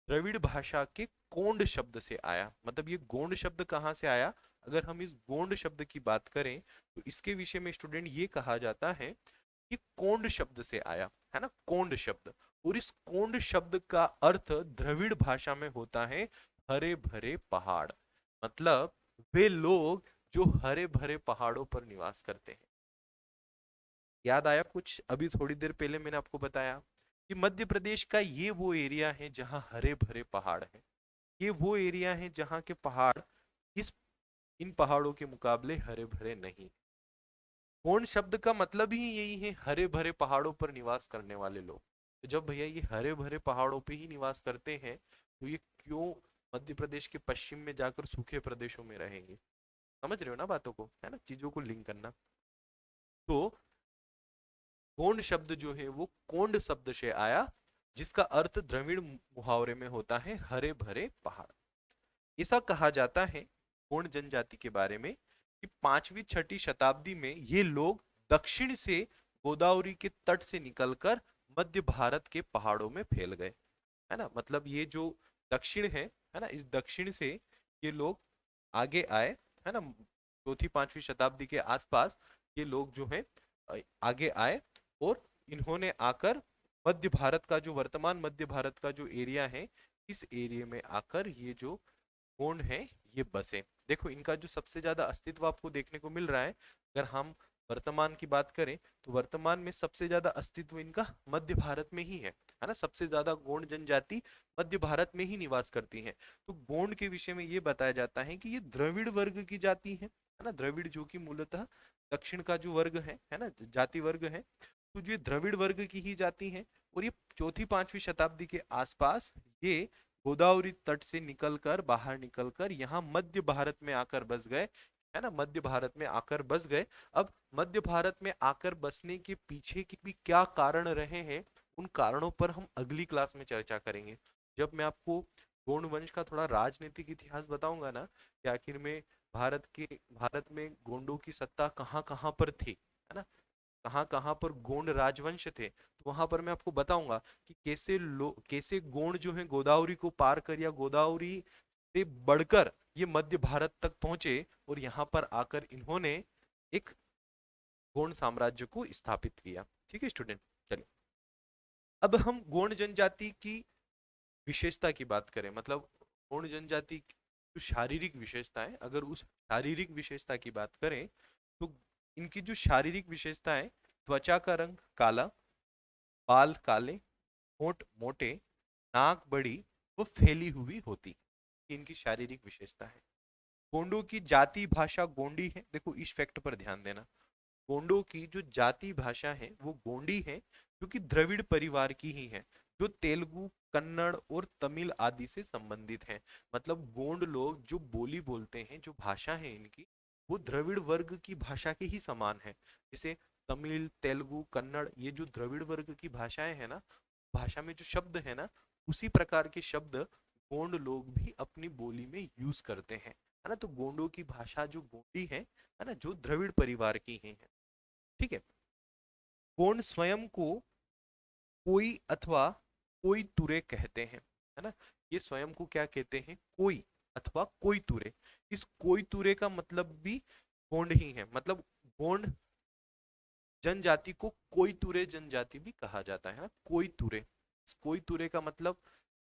द्रविड़ भाषा के कोंड शब्द से आया। मतलब ये गोंड शब्द कहाँ से आया? अगर हम इस गोंड शब्द की बात करें तो इसके विषय में स्टूडेंट ये कहा जाता है कि कोंड शब्द से आया, है ना, कोंड शब्द। और इस कोंड शब्द का अर्थ द्रविड़ भाषा में होता है हरे भरे पहाड़। मतलब वे लोग जो हरे भरे पहाड़ों पर निवास करते हैं। याद आया कुछ? अभी थोड़ी देर पहले मैंने आपको बताया कि मध्य प्रदेश का ये वो एरिया है जहां हरे भरे पहाड़ है। ये वो एरिया है जहां के पहाड़ इस इन पहाड़ों के मुकाबले हरे भरे नहीं। कोण शब्द का मतलब ही यही है, हरे भरे पहाड़ों पर निवास करने वाले लोग। तो जब भैया ये हरे भरे पहाड़ों पे ही निवास करते हैं तो ये क्यों मध्य प्रदेश के पश्चिम में जाकर सूखे प्रदेशों में रहेंगे? समझ रहे हो ना बातों को, है ना, चीजों को लिंक करना। तो कोंड शब्द जो है वो कोंड शब्द से आया, जिसका अर्थ द्रविड़ मुहावरे में होता है हरे भरे पहाड़। ऐसा कहा जाता है गोंड जनजाति के बारे में कि 5वीं 6वीं शताब्दी में ये लोग दक्षिण से गोदावरी के तट से निकलकर मध्य भारत के पहाड़ों में फैल गए, है ना। मतलब ये जो दक्षिण है ना, इस दक्षिण से ये लोग आगे आए, है ना, 4वीं 5वीं शताब्दी के आसपास ये लोग जो है आगे आए और इन्होंने आकर मध्य भारत का, जो वर्तमान मध्य भारत का जो एरिया है, इस एरिया में आकर ये जो गोंड है ये बसे। देखो इनका जो सबसे ज्यादा अस्तित्व आपको देखने को मिल रहा है, अगर हम वर्तमान की बात करें तो वर्तमान में सबसे ज्यादा अस्तित्व इनका मध्य भारत में ही है ना। सबसे ज्यादा गोंड जनजाति मध्य भारत में ही निवास करती है। तो गोंड के विषय में ये बताया जाता है कि ये द्रविड़ वर्ग की जाति है ना। द्रविड़ जो कि मूलतः दक्षिण का जो वर्ग है ना, जाति वर्ग है, तो ये द्रविड़ वर्ग की ही जाति है। और ये 4वीं 5वीं शताब्दी के आसपास ये गोदावरी तट से निकलकर, बाहर निकलकर यहाँ मध्य भारत में आकर बस गए, है ना, मध्य भारत में आकर बस गए। अब मध्य भारत में आकर बसने के पीछे के भी क्या कारण रहे हैं, उन कारणों पर हम अगली क्लास में चर्चा करेंगे। जब मैं आपको गोंड वंश का थोड़ा राजनीतिक इतिहास बताऊंगा ना कि आखिर में भारत में गोंडों की सत्ता कहाँ कहाँ पर थी, है ना, कहाँ कहाँ पर गोंड राजवंश थे, तो वहां पर मैं आपको बताऊंगा कि कैसे गोंड जो है गोदावरी को पार कर या गोदावरी से बढ़कर ये मध्य भारत तक पहुंचे और यहाँ पर आकर इन्होंने एक गोंड साम्राज्य को स्थापित किया। ठीक है स्टूडेंट, चलिए अब हम गोंड जनजाति की विशेषता की बात करें, मतलब गोंड जनजाति की जो शारीरिक विशेषताएं, अगर उस शारीरिक विशेषता की बात करें तो इनकी जो शारीरिक विशेषताएं, त्वचा का रंग काला, बाल काले, होंठ मोटे, नाक बड़ी व फैली हुई होती, इनकी शारीरिक विशेषता है। गोंडों की जाति भाषा गोंडी है। देखो इस फैक्ट पर ध्यान देना, गोंडों की जो जाति भाषा है वो गोंडी है, जो कि द्रविड़ परिवार की ही है, जो तेलुगु, कन्नड़ और तमिल आदि से संबंधित है। मतलब गोंड लोग जो बोली बोलते हैं, जो भाषा है इनकी, वो द्रविड़ वर्ग की भाषा के ही समान है। जैसे तमिल, तेलुगु, कन्नड़, ये जो द्रविड़ वर्ग की भाषाएं है ना, भाषा में जो शब्द है ना, उसी प्रकार के शब्द गोंड लोग भी अपनी बोली में यूज करते हैं, है ना। तो गोंडों की भाषा जो गोंडी है ना, जो द्रविड़ परिवार की ही है। ठीक है। गोंड स्वयं को कोई अथवा कोई तुरे कहते हैं, है ना। ये स्वयं को क्या कहते हैं? कोई अथवा कोई तुरे। इस कोई तुरे का मतलब भी गोंड ही है। मतलब गोंड जनजाति को कोई तुरे जनजाति भी कहा जाता है ना, कोई तुरे। इस कोई तुरे का मतलब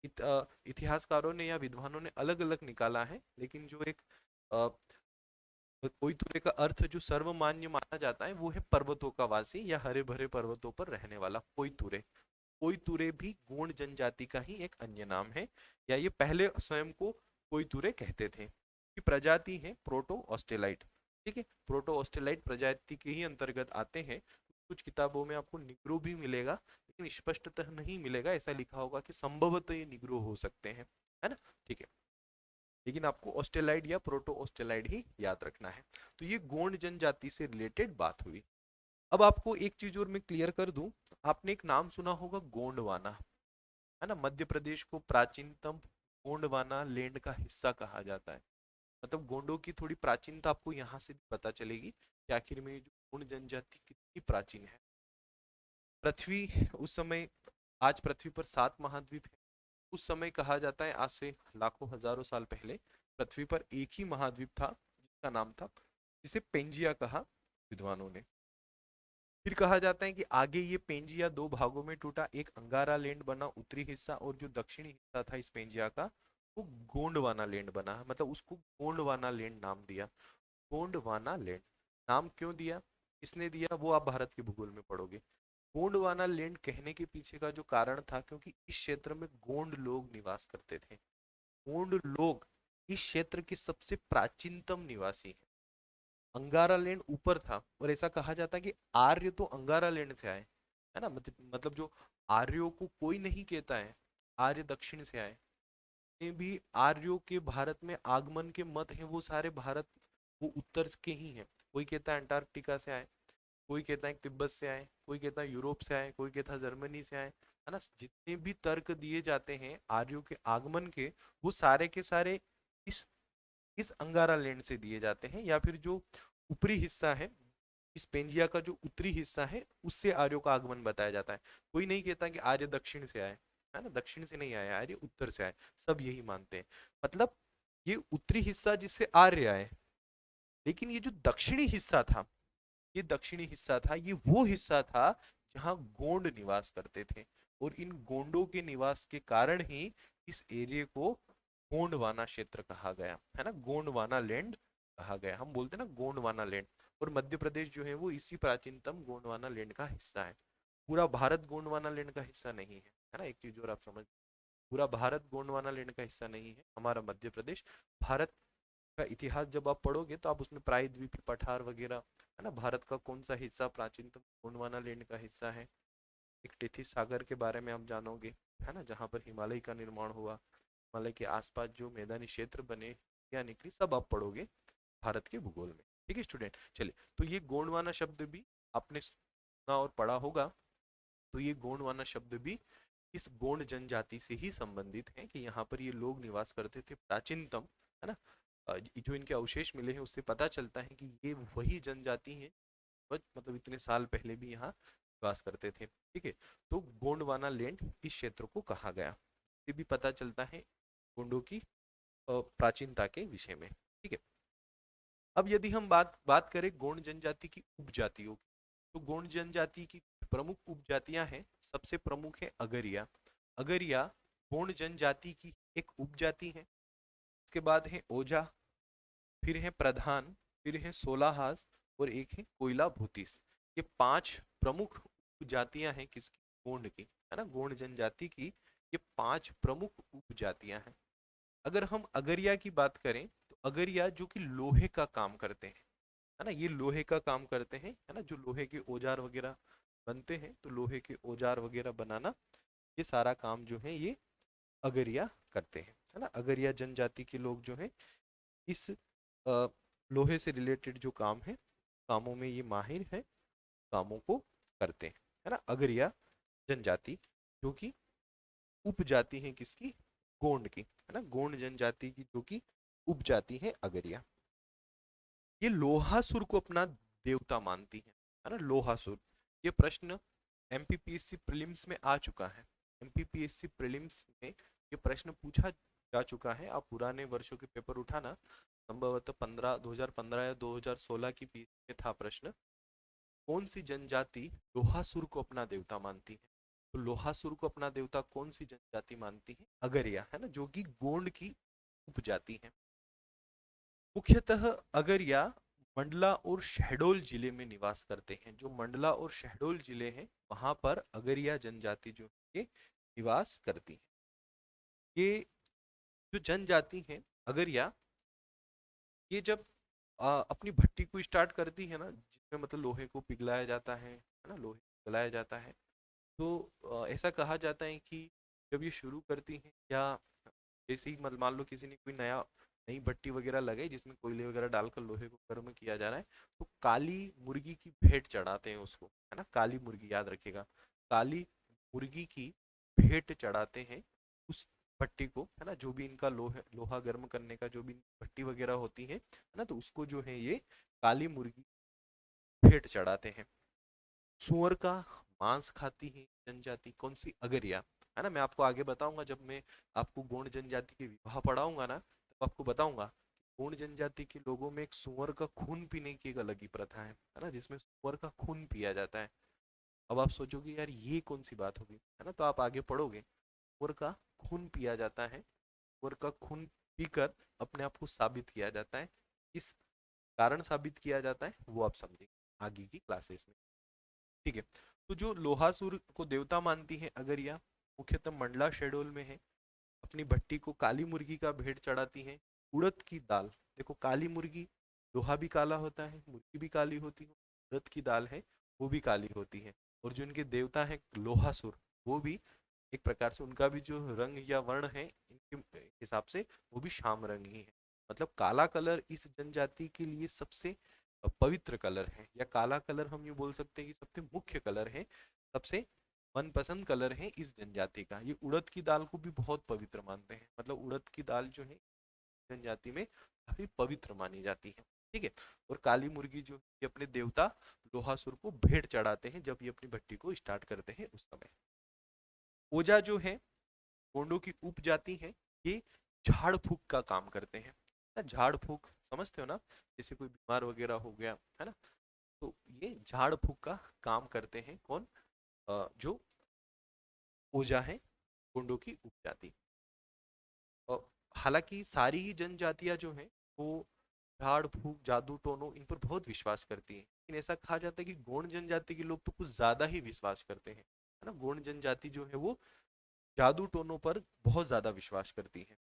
इतिहासकारों ने या विद्वानों ने अलग अलग निकाला है, लेकिन जो एक अ, कोई तुरे का अर्थ जो सर्वमान्य माना जाता है वो है पर्वतों का वासी या हरे भरे पर्वतों पर रहने वाला कोई तुरे। कोई तुरे भी गोंड जनजाति का ही एक अन्य नाम है, या ये पहले स्वयं को कोई तुरे कहते थे। की प्रजाति है प्रोटो ऑस्ट्रेलाइट। ठीक है, प्रोटो ऑस्ट्रेलाइट प्रजाति के ही अंतर्गत आते हैं। कुछ किताबों में आपको निग्रो भी मिलेगा, लेकिन स्पष्टतः नहीं मिलेगा, ऐसा लिखा होगा कि संभवतः ये निग्रो हो सकते हैं, है ना। ठीक है, लेकिन आपको ऑस्ट्रेलाइड या प्रोटो ऑस्ट्रेलाइड ही याद रखना है। तो ये गोंड जनजाति से रिलेटेड बात हुई। अब आपको एक चीज और मैं क्लियर कर दूं, आपने एक नाम सुना होगा गोंडवाना, है ना। मध्य प्रदेश को प्राचीनतम गोंडवाना लैंड का हिस्सा कहा जाता है। मतलब गोंडों की थोड़ी प्राचीनता आपको यहाँ से भी पता चलेगी कि आखिर में ये जो गोंड जनजाति कितनी प्राचीन है। पृथ्वी उस समय, आज पृथ्वी पर 7 महाद्वीप है। उस समय कहा जाता है, आज से लाखों हजारों साल पहले पृथ्वी पर एक ही महाद्वीप था जिसका नाम था, जिसे पेंजिया कहा विद्वानों ने। फिर कहा जाता है कि आगे ये पेंजिया 2 भागों में टूटा, एक अंगारा लैंड बना उत्तरी हिस्सा, और जो दक्षिणी हिस्सा था इस पेंजिया का वो गोंडवाना लैंड बना। मतलब उसको गोंडवाना लैंड नाम दिया। गोंडवाना लैंड नाम क्यों दिया, किसने दिया, वो आप भारत के भूगोल में पढ़ोगे। गोंडवाना लैंड कहने के पीछे का जो कारण था, क्योंकि इस क्षेत्र में गोंड लोग निवास करते थे। गोंड लोग इस क्षेत्र के सबसे प्राचीनतम निवासी हैं। अंगारा लैंड ऊपर था, और ऐसा कहा जाता है कि आर्य तो अंगारा लैंड से आए, है ना। मतलब जो आर्यों को कोई नहीं कहता है आर्य दक्षिण से आए। जितने भी आर्यों के भारत में आगमन के मत हैं वो सारे भारत, वो उत्तर के ही हैं। कोई कहता है अंटार्कटिका से आए, कोई कहता है तिब्बत से आए, कोई कहता है यूरोप से आए, कोई कहता है जर्मनी से आए, है ना। जितने भी तर्क दिए जाते हैं आर्यों के आगमन के, वो सारे के सारे इस इस अंगारा लैंड से दिए जाते हैं, या फिर जो ऊपरी हिस्सा है, इस पेंजिया का जो उत्तरी हिस्सा है, उससे आर्यों का आगमन बताया जाता है। कोई नहीं कहता कि आर्य दक्षिण से आए, है ना। दक्षिण से नहीं आए आर्य, उत्तर से आए, सब यही मानते हैं। मतलब ये उत्तरी हिस्सा जिससे आर्य आए, लेकिन ये जो दक्षिणी हिस्सा था, ये दक्षिणी हिस्सा था, ये वो हिस्सा था जहां गोंड निवास करते थे। और इन गोंडों के निवास के कारण ही इस एरिया को गोंडवाना क्षेत्र कहा गया, है ना। गोंडवाना लैंड कहा गया। हम बोलते हैं ना गोंडवाना लैंड। और मध्य प्रदेश जो है वो इसी प्राचीनतम गोंडवाना लैंड का हिस्सा है। पूरा भारत गोंडवाना लैंड का हिस्सा नहीं है ना। एक चीज और आप समझ, पूरा भारत गोंडवाना लैंड का हिस्सा नहीं है हमारा मध्य प्रदेश। भारत का इतिहास जब आप पढ़ोगे तो आप उसमें प्रायद्वीपीय पठार वगैरह, है ना, भारत का कौन सा हिस्सा प्राचीनतम गोंडवाना लैंड का हिस्सा है, एक टेथिस सागर के बारे में आप जानोगे, है ना, जहाँ पर हिमालय का निर्माण हुआ, हिमालय के आसपास जो मैदानी क्षेत्र बने या निकली, सब आप पढ़ोगे भारत के भूगोल में। ठीक है स्टूडेंट, चलिए। तो ये गोंडवाना शब्द भी आपने सुना और पढ़ा होगा। तो ये गोंडवाना शब्द भी इस गोंड जनजाति से ही संबंधित है, कि यहाँ पर ये लोग निवास करते थे प्राचीनतम, है ना। जो इनके अवशेष मिले हैं उससे पता चलता है कि ये वही जनजाति है, मतलब इतने साल पहले भी यहाँ निवास करते थे। ठीक है, तो गोंडवाना लैंड इस क्षेत्र को कहा गया। ये भी पता चलता है गोंडों की प्राचीनता के विषय में। ठीक है, अब यदि हम बात बात करें गोंड जनजाति की उपजातियों की, तो गोंड जनजाति की प्रमुख उपजातियां हैं। सबसे प्रमुख है अगरिया। अगरिया गोंड जनजाति की एक उपजाति है। उसके बाद है ओजा, फिर है प्रधान, फिर है सोलाहास और एक है कोयला भूतिस। ये 5 प्रमुख उपजातियां हैं किसकी? गोंड की, है ना, गोंड जनजाति की ये 5 प्रमुख उपजातियां हैं। अगर हम अगरिया की बात करें तो अगरिया जो कि लोहे का काम करते हैं, है ना, ये लोहे का काम करते हैं, है ना, जो लोहे के औजार वगैरह बनते हैं, तो लोहे के औजार वगैरह बनाना, ये सारा काम जो है ये अगरिया करते हैं, है ना। अगरिया जनजाति के लोग जो हैं इस लोहे से रिलेटेड जो काम है, कामों में ये माहिर है, कामों को करते हैं, है ना। अगरिया जनजाति जो कि उपजाति है किसकी? गोंड की, है ना, गोंड जनजाति की जो कि उपजाति है अगरिया। ये लोहासुर को अपना देवता मानती है ना, लोहासुर। ये प्रश्न एमपीपीएससी प्रीलिम्स में आ चुका है। एमपीपीएससी प्रीलिम्स में ये प्रश्न पूछा जा चुका है। आप पुराने वर्षों के पेपर उठाना, संभवतः 2015 या 2016 की पीएससी में था प्रश्न, कौन सी जनजाति लोहासुर को अपना देवता मानती है? तो लोहासुर को अपना देवता कौन सी जनजाति मानती है? अगरिया, है ना, जो कि गोंड की उपजाति है। मुख्यतः अगरिया मंडला और शहडोल जिले में निवास करते हैं। जो मंडला और शहडोल जिले हैं वहां पर अगरिया जनजाति जो है ये निवास करती है। ये जो जनजाति है अगरिया, ये जब अपनी भट्टी को स्टार्ट करती है ना, जिसमें मतलब लोहे को पिघलाया जाता है ना, लोहे को पिघलाया जाता है, तो ऐसा कहा जाता है कि जब ये शुरू करती हैं, या जैसे ही मान लो किसी ने कोई नई भट्टी वगैरह लगाई जिसमें कोयले वगैरह डालकर लोहे को गर्म किया जा रहा है, तो काली मुर्गी की भेंट चढ़ाते हैं उसको, है ना, काली मुर्गी, याद रखिएगा, काली मुर्गी की भेंट चढ़ाते हैं उस भट्टी को, है ना, जो भी इनका लोहा गर्म करने का जो भी भट्टी वगैरह होती है ना, तो उसको जो है ये काली मुर्गी भेंट चढ़ाते हैं। सुअर का मांस खाती है जनजाति कौन सी? अगरिया, है ना। मैं आपको आगे बताऊंगा, जब मैं आपको गोंड जनजाति के विवाह पढ़ाऊंगा ना, तो आपको बताऊंगा गोंड जनजाति के लोगों में एक सुअर का खून पीने की एक अलग ही प्रथा है ना, जिसमें सुअर का खून पिया जाता है। अब आप सोचोगे यार ये कौन सी बात होगी, है ना, तो आप आगे पढ़ोगे, सुअर का खून पिया जाता है, सुअर का खून पीकर अपने आप को साबित किया जाता है। इस कारण साबित किया जाता है वो आप समझेंगे आगे की क्लासेस में, ठीक है। तो जो लोहासुर को देवता मानती है अगरिया, मुख्यतः मंडला शेडोल में है। अपनी भट्टी को काली मुर्गी का भेंट चढ़ाती है। उड़द की दाल, देखो काली मुर्गी, लोहा भी काला होता है, मुर्गी भी काली होती है, उड़द की दाल है वो भी काली होती है। और जो इनके देवता है लोहासुर, वो भी एक प्रकार से उनका भी जो रंग या वर्ण है इनके हिसाब से वो भी श्याम रंग ही है। मतलब काला कलर इस जनजाति के लिए सबसे पवित्र कलर है, या काला कलर हम यूं बोल सकते हैं कि सबसे मुख्य कलर है, सबसे मनपसंद कलर है इस जनजाति का। ये उड़द की दाल को भी बहुत पवित्र मानते हैं, मतलब उड़द की दाल जो है जनजाति में काफी पवित्र मानी जाती है, ठीक है। और काली मुर्गी जो ये अपने देवता लोहासुर को भेंट चढ़ाते हैं जब ये अपनी भट्टी को स्टार्ट करते हैं उस समय। ओजा जो है गोंडों की उपजाति है, ये झाड़ फूक का काम करते हैं ना। झाड़ फूक समझते हो ना, जैसे कोई बीमार वगैरह हो गया, है ना, तो ये झाड़ फूक का काम करते हैं कौन? जो ओजा है गोंडों की उपजाति। और हालांकि सारी ही जनजातियां जो हैं वो झाड़ फूक जादू टोनों इन पर बहुत विश्वास करती हैं, लेकिन ऐसा कहा जाता है कि गोंड जनजाति के लोग तो कुछ ज्यादा ही विश्वास करते हैं, है ना। गोंड जनजाति जो है वो जादू टोनों पर बहुत ज्यादा विश्वास करती है।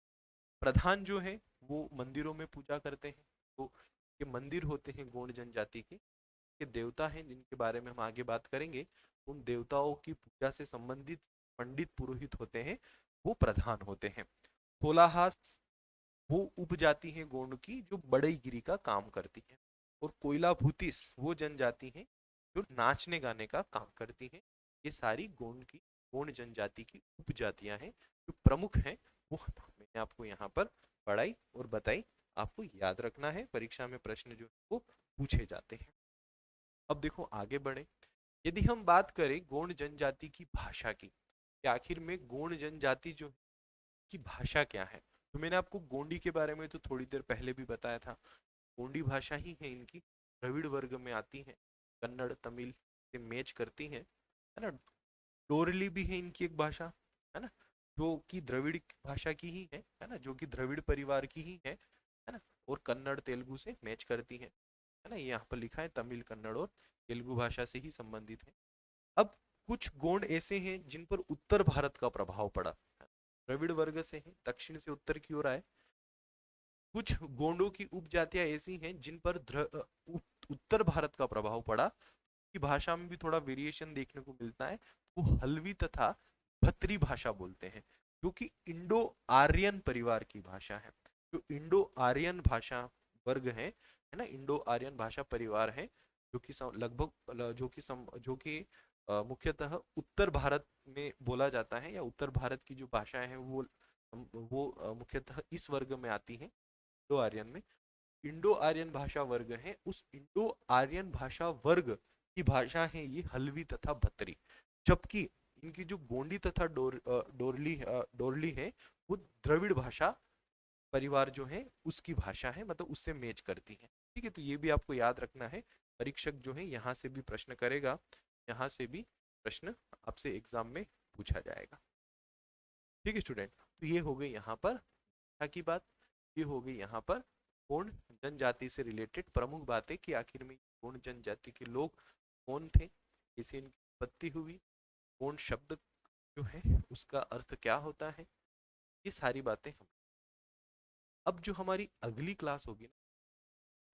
प्रधान जो है वो मंदिरों में पूजा करते हैं, तो ये मंदिर होते हैं गोंड जनजाति के देवता हैं जिनके बारे में हम आगे बात करेंगे। उन देवताओं की पूजा से संबंधित पंडित पुरोहित होते हैं, वो प्रधान होते हैं। कोलाहास वो उपजाति है गोंड की जो बड़ईगिरी का काम करती है। और कोयला भूतिस वो जनजाति है जो नाचने गाने का काम करती है। ये सारी गोंड जनजाति की उपजातियां हैं। जो प्रमुख हैं वो मैंने आपको यहाँ पर पढ़ाई और बताई, आपको याद रखना है, परीक्षा में प्रश्न जो है वो पूछे जाते हैं। अब देखो आगे बढ़े, यदि हम बात करें गोंड जनजाति की भाषा की, कि आखिर में गोंड जनजाति जो की भाषा क्या है, तो मैंने आपको गोंडी के बारे में तो थोड़ी देर पहले भी बताया था। गोंडी भाषा ही है इनकी, द्रविड़ वर्ग में आती है, कन्नड़ तमिल से मैच करती है ना। डोरली भी है इनकी एक भाषा, है ना। जो कि द्रविड़ भाषा की ही है ना, जो कि द्रविड़ परिवार की ही है ना, और कन्नड़ तेलुगु से मैच करती है ना, ये यहाँ पर लिखा है तमिल कन्नड़ और तेलुगु भाषा से ही संबंधित है। अब कुछ गोंड ऐसे हैं जिन पर उत्तर भारत का प्रभाव पड़ा, द्रविड़ वर्ग से है, दक्षिण से उत्तर की ओर आए। कुछ गोंडों की उपजातियां ऐसी हैं जिन पर उत्तर भारत का प्रभाव पड़ा, की भाषा में भी थोड़ा वेरिएशन देखने को मिलता है, वो हल्वी तथा भत्री भाषा बोलते हैं, जो कि इंडो आर्यन परिवार की भाषा है। जो इंडो आर्यन भाषा वर्ग है ना, इंडो आर्यन भाषा परिवार है, जो कि लगभग जो कि मुख्यतः उत्तर भारत में बोला जाता है, या उत्तर भारत की जो भाषाएं हैं वो मुख्यतः इस वर्ग में आती हैं, इंडो आर्यन में। इंडो आर्यन भाषा वर्ग है, उस इंडो आर्यन भाषा वर्ग की भाषा है ये हल्वी तथा भत्री, जबकि इनकी जो गोंडी तथा डोरली है वो द्रविड़ भाषा परिवार जो है उसकी भाषा है, मतलब उससे मैच करती है। ठीक है, तो ये भी आपको याद रखना है, परीक्षक जो है यहाँ से भी प्रश्न करेगा, यहाँ से भी प्रश्न आपसे एग्जाम में पूछा जाएगा। ठीक है स्टूडेंट, तो ये हो गई यहाँ पर भाषा की बात, ये हो गई यहाँ पर गोंड जनजाति से रिलेटेड प्रमुख बातें कि आखिर में गोंड जनजाति के लोग कौन थे, कैसे इनकी उत्पत्ति हुई, गोंड शब्द जो है उसका अर्थ क्या होता है, ये सारी बातें हम अब जो हमारी अगली क्लास होगी ना,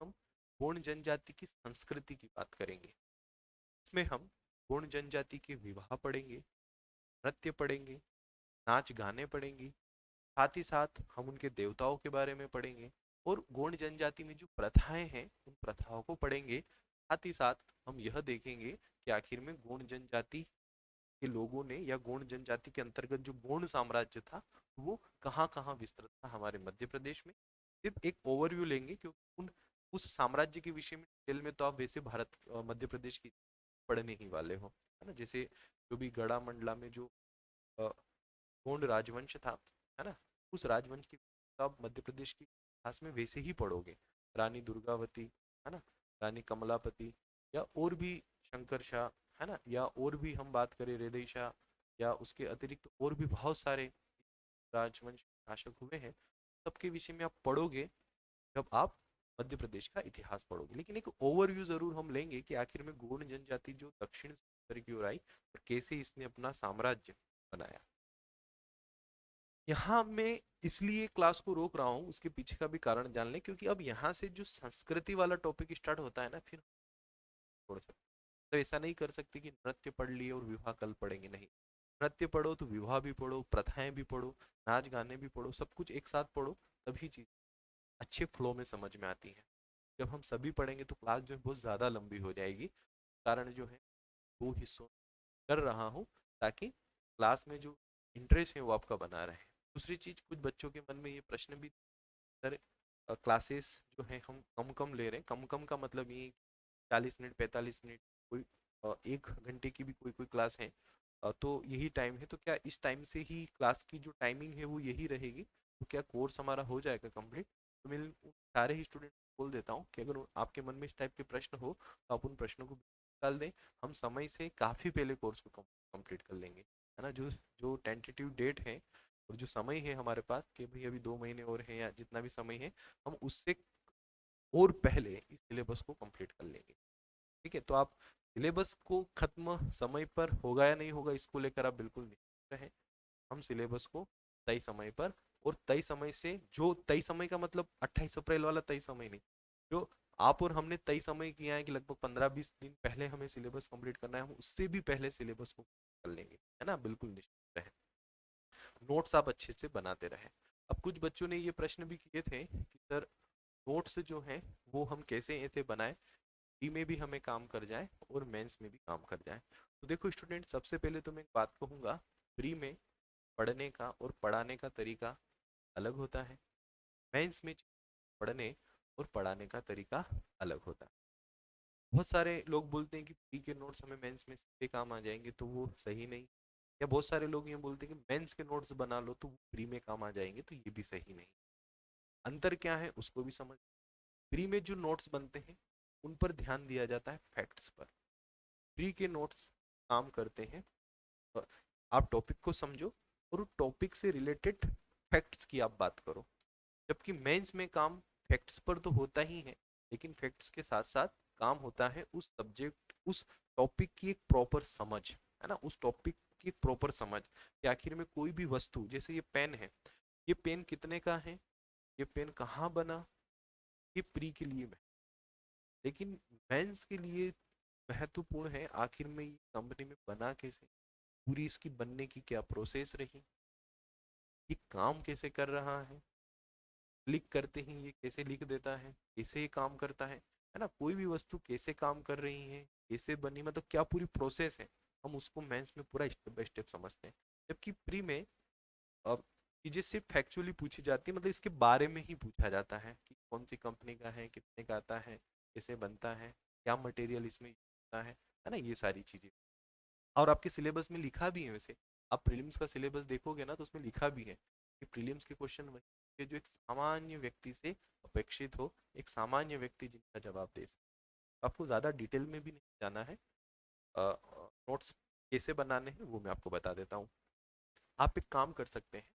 हम गोंड जनजाति की संस्कृति की बात करेंगे। इसमें हम गोंड जनजाति के विवाह पढ़ेंगे, नृत्य पढ़ेंगे, नाच गाने पढ़ेंगे, साथ ही साथ हम उनके देवताओं के बारे में पढ़ेंगे, और गोंड जनजाति में जो प्रथाएं हैं उन प्रथाओं को पढ़ेंगे। साथ ही साथ हम यह देखेंगे कि आखिर में गोंड जनजाति के लोगों ने, या गोंड जनजाति के अंतर्गत जो गोंड साम्राज्य था वो कहाँ कहाँ विस्तृत था हमारे मध्य प्रदेश में। सिर्फ एक ओवरव्यू लेंगे, क्योंकि उस साम्राज्य के विषय में डिटेल में तो आप वैसे भारत मध्य प्रदेश की पढ़ने ही वाले हो, है ना। जैसे जो भी गढ़ा मंडला में जो गोंड राजवंश था, है ना, उस राजवंश की तो आप मध्य प्रदेश की इतिहास में वैसे ही पढ़ोगे, रानी दुर्गावती, है ना, रानी कमलापति, या और भी शंकर शाह, है ना, या और भी हम बात करें हृदय शाह, या उसके अतिरिक्त और भी बहुत सारे राजवंश शासक हुए हैं, सबके विषय में आप पढ़ोगे जब आप मध्य प्रदेश का इतिहास पढ़ोगे। लेकिन एक ओवरव्यू जरूर हम लेंगे कि आखिर में गोंड जनजाति जो दक्षिण से उत्तर की ओर आई और कैसे इसने अपना साम्राज्य बनाया। यहाँ मैं इसलिए क्लास को रोक रहा हूँ, उसके पीछे का भी कारण जान लें, क्योंकि अब यहाँ से जो संस्कृति वाला टॉपिक स्टार्ट होता है ना, फिर छोड़ सकते तो ऐसा नहीं कर सकते कि नृत्य पढ़ लिए और विवाह कल पढ़ेंगे, नहीं। नृत्य पढ़ो तो विवाह भी पढ़ो, प्रथाएं भी पढ़ो, नाच गाने भी पढ़ो, सब कुछ एक साथ पढ़ो, तभी चीज अच्छे फ्लो में समझ में आती है। जब हम सभी पढ़ेंगे तो क्लास जो है बहुत ज़्यादा लंबी हो जाएगी, कारण जो है दो हिस्सों कर रहा हूँ, ताकि क्लास में जो इंटरेस्ट है वो आपका बना रहे। दूसरी चीज, कुछ बच्चों के मन में ये प्रश्न भी, सर क्लासेस जो है हम कम कम ले रहे हैं, कम कम का मतलब ये 40 मिनट 45 मिनट, कोई 1 घंटे की भी कोई कोई क्लास है, तो यही टाइम है, तो क्या इस टाइम से ही क्लास की जो टाइमिंग है वो यही रहेगी, तो क्या कोर्स हमारा हो जाएगा कंप्लीट। तो मैं सारे ही स्टूडेंट बोल देता हूँ कि अगर आपके मन में इस टाइप के प्रश्न हो तो आप उन प्रश्नों को निकाल दें, हम समय से काफ़ी पहले कोर्स को कंप्लीट कर लेंगे, है ना। जो जो टेंटेटिव डेट है और जो समय है हमारे पास कि भाई अभी 2 महीने और हैं, या जितना भी समय है, हम उससे और पहले इस सिलेबस को कंप्लीट कर लेंगे। ठीक है, तो आप सिलेबस को खत्म समय पर होगा या नहीं होगा इसको लेकर आप बिल्कुल निश्चित रहें। हम सिलेबस को तय समय पर, और तय समय से, जो तय समय का मतलब 28 अप्रैल वाला तय समय नहीं, जो आप और हमने तय समय किया है कि लगभग 15-20 दिन पहले हमें सिलेबस कंप्लीट करना है, हम उससे भी पहले सिलेबस को कर लेंगे, है ना, बिल्कुल निश्चित रहें। नोट्स आप अच्छे से बनाते रहें। अब कुछ बच्चों ने ये प्रश्न भी किए थे कि सर नोट्स जो हैं वो हम कैसे ऐसे बनाएं, प्री में भी हमें काम कर जाए और मेंस में भी काम कर जाए। तो देखो स्टूडेंट, सबसे पहले तो मैं एक बात कहूँगा, प्री में पढ़ने का और पढ़ाने का तरीका अलग होता है, मेंस में पढ़ने और पढ़ाने का तरीका अलग होता है। बहुत सारे लोग बोलते हैं कि प्री के नोट्स हमें मेंस में सीधे काम आ जाएंगे, तो वो सही नहीं। या बहुत सारे लोग ये बोलते हैं कि मेंस के नोट्स बना लो तो प्री में काम आ जाएंगे, तो ये भी सही नहीं। अंतर क्या है उसको भी समझ। प्री में जो नोट्स बनते हैं उन पर ध्यान दिया जाता है फैक्ट्स पर। प्री के नोट्स काम करते हैं, आप टॉपिक को समझो और टॉपिक से रिलेटेड फैक्ट्स की आप बात करो। जबकि मेंस में काम फैक्ट्स पर तो होता ही है, लेकिन फैक्ट्स के साथ साथ काम होता है उस सब्जेक्ट, उस टॉपिक की एक प्रॉपर समझ, है ना, उस टॉपिक की एक प्रॉपर समझ कि आखिर में कोई भी वस्तु, जैसे ये पेन है, ये पेन कितने का है, ये पेन कहाँ बना, ये प्री के लिए है, लेकिन मेंस के लिए महत्वपूर्ण है आखिर में ये कंपनी में बना कैसे, पूरी इसकी बनने की क्या प्रोसेस रही, ये काम कैसे कर रहा है, क्लिक करते ही ये कैसे लिख देता है, कैसे ये काम करता है ना, कोई भी वस्तु कैसे काम कर रही है, कैसे बनी, मतलब क्या पूरी प्रोसेस है, हम उसको मेंस में पूरा स्टेप बाय स्टेप समझते हैं। जबकि प्री में अब चीजें सिर्फ फैक्चुअली पूछी जाती है, मतलब इसके बारे में ही पूछा जाता है कि कौन सी कंपनी का है, कितने का आता है, कैसे बनता है, क्या मटेरियल इसमें यूज होता है ना, ये सारी चीजें। और आपके सिलेबस में लिखा भी है वैसे, आप प्रीलिम्स का सिलेबस देखोगे ना तो उसमें लिखा भी है कि प्रीलिम्स के क्वेश्चन वही के जो एक सामान्य व्यक्ति से अपेक्षित हो, एक सामान्य व्यक्ति जिनका जवाब दे सके। आपको ज़्यादा डिटेल में भी नहीं जाना है, नोट्स कैसे बनाने हैं वो मैं आपको बता देता हूँ। आप एक काम कर सकते हैं,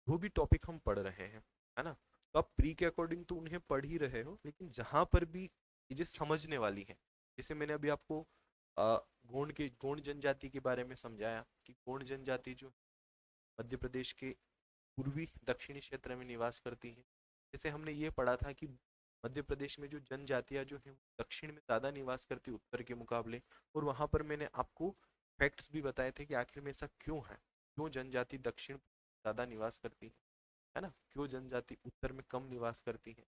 जो भी टॉपिक हम पढ़ रहे हैं, है ना, तो आप प्री के अकॉर्डिंग तो उन्हें पढ़ ही रहे हो, लेकिन जहाँ पर भी चीज़ें समझने वाली हैं, जैसे मैंने अभी आपको गोंड जनजाति के बारे में समझाया कि गोंड जनजाति जो मध्य प्रदेश के पूर्वी दक्षिणी क्षेत्र में निवास करती है। जैसे हमने ये पढ़ा था कि मध्य प्रदेश में जो जनजातियां जो है दक्षिण में ज़्यादा निवास करती उत्तर के मुकाबले, और वहाँ पर मैंने आपको फैक्ट्स भी बताए थे कि आखिर में ऐसा क्यों है, क्यों जनजाति दक्षिण ज़्यादा निवास करती है ना, क्यों जनजाति उत्तर में कम निवास करती है।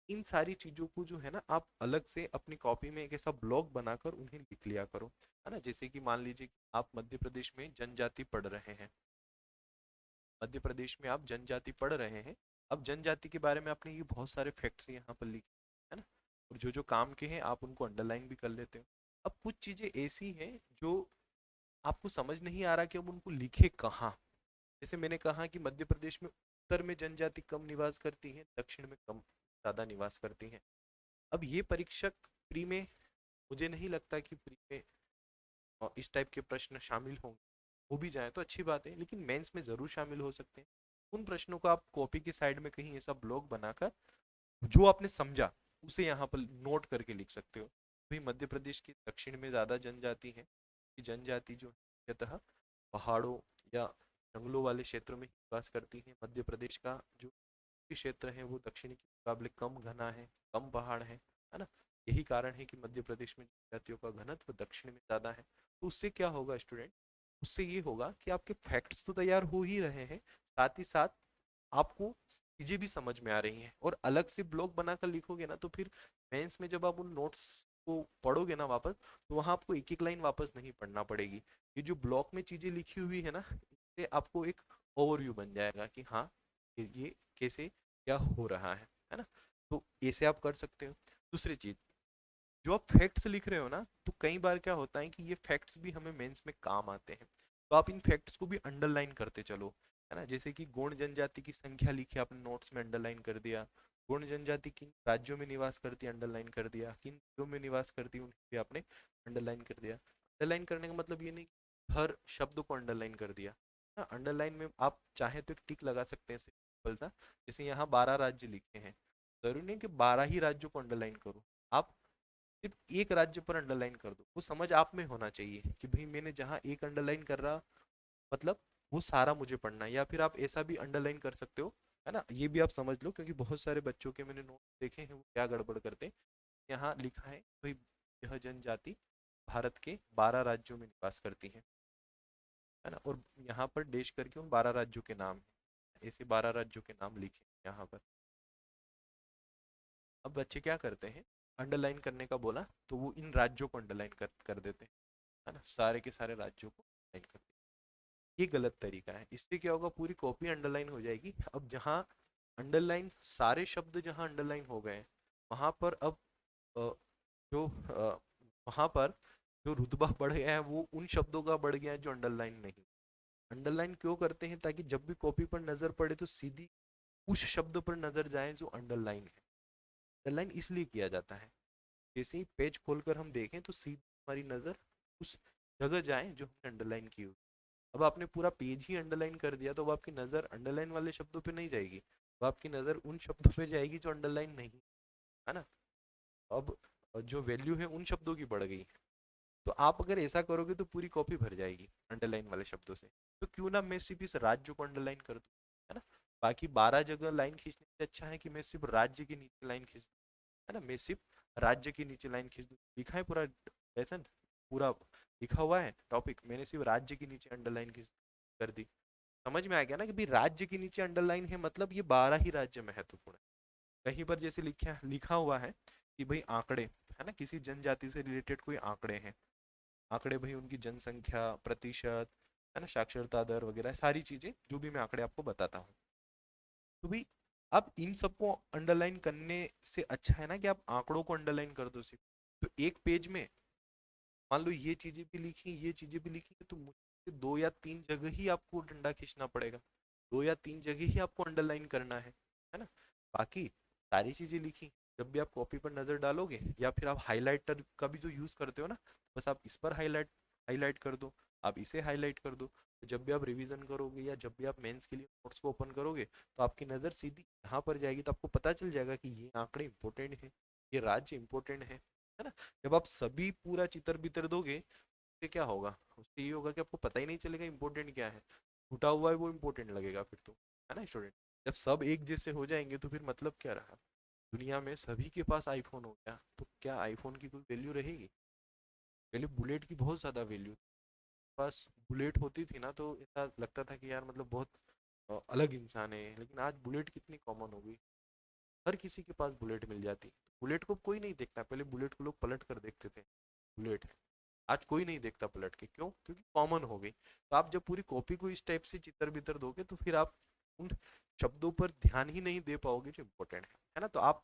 इन सारी चीज़ों को जो है ना आप अलग से अपनी कॉपी में एक ऐसा ब्लॉग बनाकर उन्हें लिख लिया करो, है ना। जैसे कि मान लीजिए कि आप मध्य प्रदेश में जनजाति पढ़ रहे हैं, मध्य प्रदेश में आप जनजाति पढ़ रहे हैं, अब जनजाति के बारे में आपने ये बहुत सारे फैक्ट्स यहाँ पर लिखे, है ना, और जो जो काम के हैं आप उनको अंडरलाइन भी कर लेते हो। अब कुछ चीजें ऐसी हैं जो आपको समझ नहीं आ रहा कि हम उनको लिखे कहाँ। जैसे मैंने कहा कि मध्य प्रदेश में उत्तर में जनजाति कम निवास करती है, दक्षिण में कम ज्यादा निवास करती है। अब ये परीक्षक प्री में, मुझे नहीं लगता कि प्री में इस टाइप के प्रश्न शामिल होंगे, हो भी जाए तो अच्छी बात है, लेकिन मेंस में जरूर शामिल हो सकते हैं। उन प्रश्नों को आप कॉपी के साइड में कहीं ऐसा ब्लॉग बनाकर जो आपने समझा उसे यहाँ पर नोट करके लिख सकते हो। भाई मध्य प्रदेश के दक्षिण में ज्यादा जनजाति है, कि जनजाति जो मुख्यतः पहाड़ों या जंगलों वाले क्षेत्रों में निवास करती है। मध्य प्रदेश का जो क्षेत्र है वो दक्षिणी के मुकाबले कम घना है, कम पहाड़ है ना। यही कारण है कि मध्य प्रदेश में जनजातियों का घनत्व दक्षिण में ज्यादा है। तो उससे क्या होगा स्टूडेंट, उससे ये होगा कि आपके फैक्ट्स तो तैयार हो ही रहे हैं, साथ ही साथ आपको चीजें भी समझ में आ रही हैं। और अलग से ब्लॉग बनाकर लिखोगे ना तो फिर मेंस में जब आप उन नोट्स को पढ़ोगे ना वापस, तो वहां आपको एक एक लाइन वापस नहीं पढ़ना पड़ेगी। ये जो ब्लॉग में चीजें लिखी हुई है ना, इससे आपको एक ओवरव्यू बन जाएगा कि हाँ ये कैसे क्या हो रहा है ना। तो ऐसे आप कर सकते हो। दूसरी चीज, जो आप फैक्ट्स लिख रहे हो ना, तो कई बार क्या होता है कि ये फैक्ट्स भी हमें मेंस में काम आते हैं, तो आप इन फैक्ट्स को भी अंडरलाइन करते चलो, है ना। जैसे कि गोंड जनजाति की संख्या लिखी आपने नोट्स में, अंडरलाइन कर दिया। गोंड जनजाति किन राज्यों में निवास करती है, अंडरलाइन कर दिया। किन जिलों में निवास करती है उन्हें भी आपने अंडरलाइन कर दिया। अंडरलाइन करने का मतलब ये नहीं कि हर शब्द को अंडरलाइन कर दिया, हाँ। अंडरलाइन में आप चाहे तो एक टिक लगा सकते हैं सिंपल सा, जैसे यहाँ 12 राज्य लिखे हैं, जरूरी नहीं कि 12 ही राज्यों को अंडरलाइन करो, आप सिर्फ एक राज्य पर अंडरलाइन कर दो। वो समझ आप में होना चाहिए कि भाई मैंने जहाँ एक अंडरलाइन कर रहा, मतलब वो सारा मुझे पढ़ना है। या फिर आप ऐसा भी अंडरलाइन कर सकते हो, है ना, ये भी आप समझ लो, क्योंकि बहुत सारे बच्चों के मैंने नोट देखे हैं वो क्या गड़बड़ करते हैं। यहाँ लिखा है भाई यह जनजाति भारत के 12 राज्यों में निवास करती है ना, और यहाँ पर देश करके उन 12 राज्यों के नाम है, ऐसे 12 राज्यों के नाम लिखे यहाँ पर। अब बच्चे क्या करते हैं, अंडरलाइन करने का बोला तो वो इन राज्यों को अंडरलाइन कर देते हैं, है ना, सारे के सारे राज्यों को अंडरलाइन कर देते हैं। ये गलत तरीका है। इससे क्या होगा, पूरी कॉपी अंडरलाइन हो जाएगी। अब जहाँ अंडरलाइन, सारे शब्द जहाँ अंडरलाइन हो गए, वहां पर अब अ, जो वहां पर जो रुतबा बढ़ गया है वो उन शब्दों का बढ़ गया है जो अंडरलाइन नहीं। अंडरलाइन क्यों करते हैं, ताकि जब भी कॉपी पर नजर पड़े तो सीधी उस शब्द पर नजर जाए जो अंडरलाइन है। अंडरलाइन इसलिए किया जाता है, जैसे ही पेज खोलकर हम देखें तो सीधी हमारी नज़र उस जगह जाए जो हमने अंडरलाइन की हो। अब आपने पूरा पेज ही अंडरलाइन कर दिया, तो अब आपकी नज़र अंडरलाइन वाले शब्दों पे नहीं जाएगी, अब आपकी नज़र उन शब्दों पे जाएगी जो अंडरलाइन नहीं है ना। अब जो वैल्यू है उन शब्दों की बढ़ गई। तो आप अगर ऐसा करोगे तो पूरी कॉपी भर जाएगी अंडरलाइन वाले शब्दों से। तो क्यों ना मैं सिर्फ इस राज्य को अंडरलाइन कर दूं, है ना। बाकी 12 जगह लाइन खींचने से अच्छा है कि मैं सिर्फ राज्य के नीचे लाइन खींच दूं, है ना। मैं सिर्फ राज्य के नीचे लाइन खींच दूं, लिखा है पूरा लेसन, पूरा लिखा हुआ है टॉपिक, मैंने सिर्फ राज्य के नीचे अंडरलाइन खींच कर दी। समझ में आ गया ना कि भाई राज्य के नीचे अंडरलाइन है मतलब ये 12 ही राज्य महत्वपूर्ण है। कहीं पर जैसे लिखा लिखा हुआ है कि भाई आंकड़े, है ना, किसी जनजाति से रिलेटेड कोई आंकड़े हैं, आंकड़े भाई उनकी जनसंख्या, प्रतिशत, है ना, साक्षरता दर वगैरह सारी चीजें जो भी मैं आंकड़े आपको बताता हूँ। तो भाई आप इन सबको अंडरलाइन करने से अच्छा है ना कि आप आंकड़ों को अंडरलाइन कर दो सिर्फ। तो एक पेज में मान लो ये चीजें भी लिखी, ये चीजें भी लिखी, तो मुझे 2 या 3 जगह ही आपको डंडा खींचना पड़ेगा, 2 या 3 जगह ही आपको अंडरलाइन करना है ना। बाकी सारी चीजें लिखी, जब भी आप कॉपी पर नजर डालोगे या फिर आप हाइलाइटर का भी जो यूज करते हो ना, बस आप इस पर हाईलाइट हाईलाइट कर दो, आप इसे हाईलाइट कर दो। तो जब भी आप रिवीजन करोगे या जब भी आप मेंस के लिए नोट्स को ओपन करोगे तो आपकी नज़र सीधी यहाँ पर जाएगी, तो आपको पता चल जाएगा कि ये आंकड़े इंपॉर्टेंट है, ये राज्य इंपॉर्टेंट है ना। जब आप सभी पूरा चित्र बितर दोगे तो क्या होगा, उससे ये होगा कि आपको पता ही नहीं चलेगा इंपॉर्टेंट क्या है, छूटा हुआ है वो इंपॉर्टेंट लगेगा फिर तो, है ना स्टूडेंट। जब सब एक जैसे हो जाएंगे तो फिर मतलब क्या रहा, दुनिया में सभी के पास आईफोन हो गया तो क्या आईफोन की कोई वैल्यू रहेगी। पहले बुलेट की बहुत ज़्यादा वैल्यू, पास बुलेट होती थी ना तो ऐसा लगता था कि यार मतलब बहुत अलग इंसान है, लेकिन आज बुलेट कितनी कॉमन हो गई, हर किसी के पास बुलेट मिल जाती। बुलेट को कोई नहीं देखता, पहले बुलेट को लोग पलट कर देखते थे, बुलेट है, आज कोई नहीं देखता पलट के, क्यों, क्योंकि कॉमन हो गई। तो आप जब पूरी कॉपी को इस टाइप से चित्र बितर दोगे तो फिर आप उन शब्दों पर ध्यान ही नहीं दे पाओगे जो इम्पोर्टेंट है ना। तो आप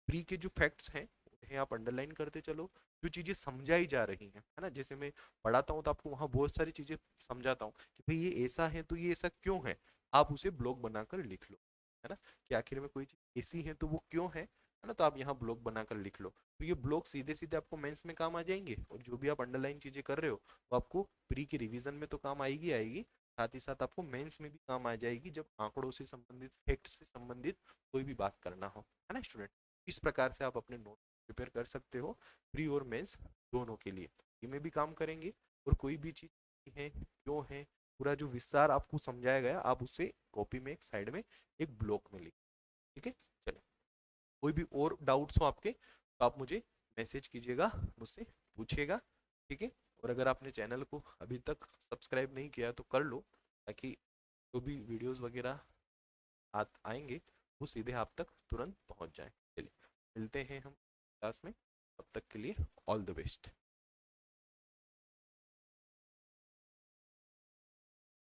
प्री के जो फैक्ट्स हैं उन्हें आप अंडरलाइन करते चलो, जो चीजें समझाई जा रही हैं, है ना। जैसे मैं पढ़ाता हूँ तो आपको वहाँ बहुत सारी चीजें समझाता हूँ कि भाई ये ऐसा है तो ये ऐसा क्यों है, आप उसे ब्लॉग बनाकर लिख लो, है ना, कि आखिर में कोई चीज ऐसी है तो वो क्यों है ना। तो आप यहाँ ब्लॉग बनाकर लिख लो, तो ये ब्लॉग सीधे सीधे आपको मेंस में काम आ जाएंगे, और जो भी आप अंडरलाइन चीजें कर रहे हो वो आपको प्री के रिवीजन में तो काम आएगी आएगी, साथ ही साथ आपको मेंस में भी काम आ जाएगी जब आंकड़ों से संबंधित, फैक्ट से संबंधित कोई भी बात करना हो, है ना स्टूडेंट। इस प्रकार से आप अपने नोट प्रिपेयर कर सकते हो प्री और मेंस दोनों के लिए, इनमें भी काम करेंगे। और कोई भी चीज है क्यों है, पूरा जो विस्तार आपको समझाया गया आप उसे कॉपी में एक साइड में एक ब्लॉक में लिख, ठीक है। चलिए, कोई भी और डाउट्स हो आपके तो आप मुझे मैसेज कीजिएगा, मुझसे पूछिएगा, ठीक है। और अगर आपने चैनल को अभी तक सब्सक्राइब नहीं किया तो कर लो, ताकि जो भी वीडियोस वगैरह आएंगे वो सीधे आप तक तुरंत पहुंच जाए। चलिए, मिलते हैं हम क्लास में, तब तक के लिए ऑल द बेस्ट।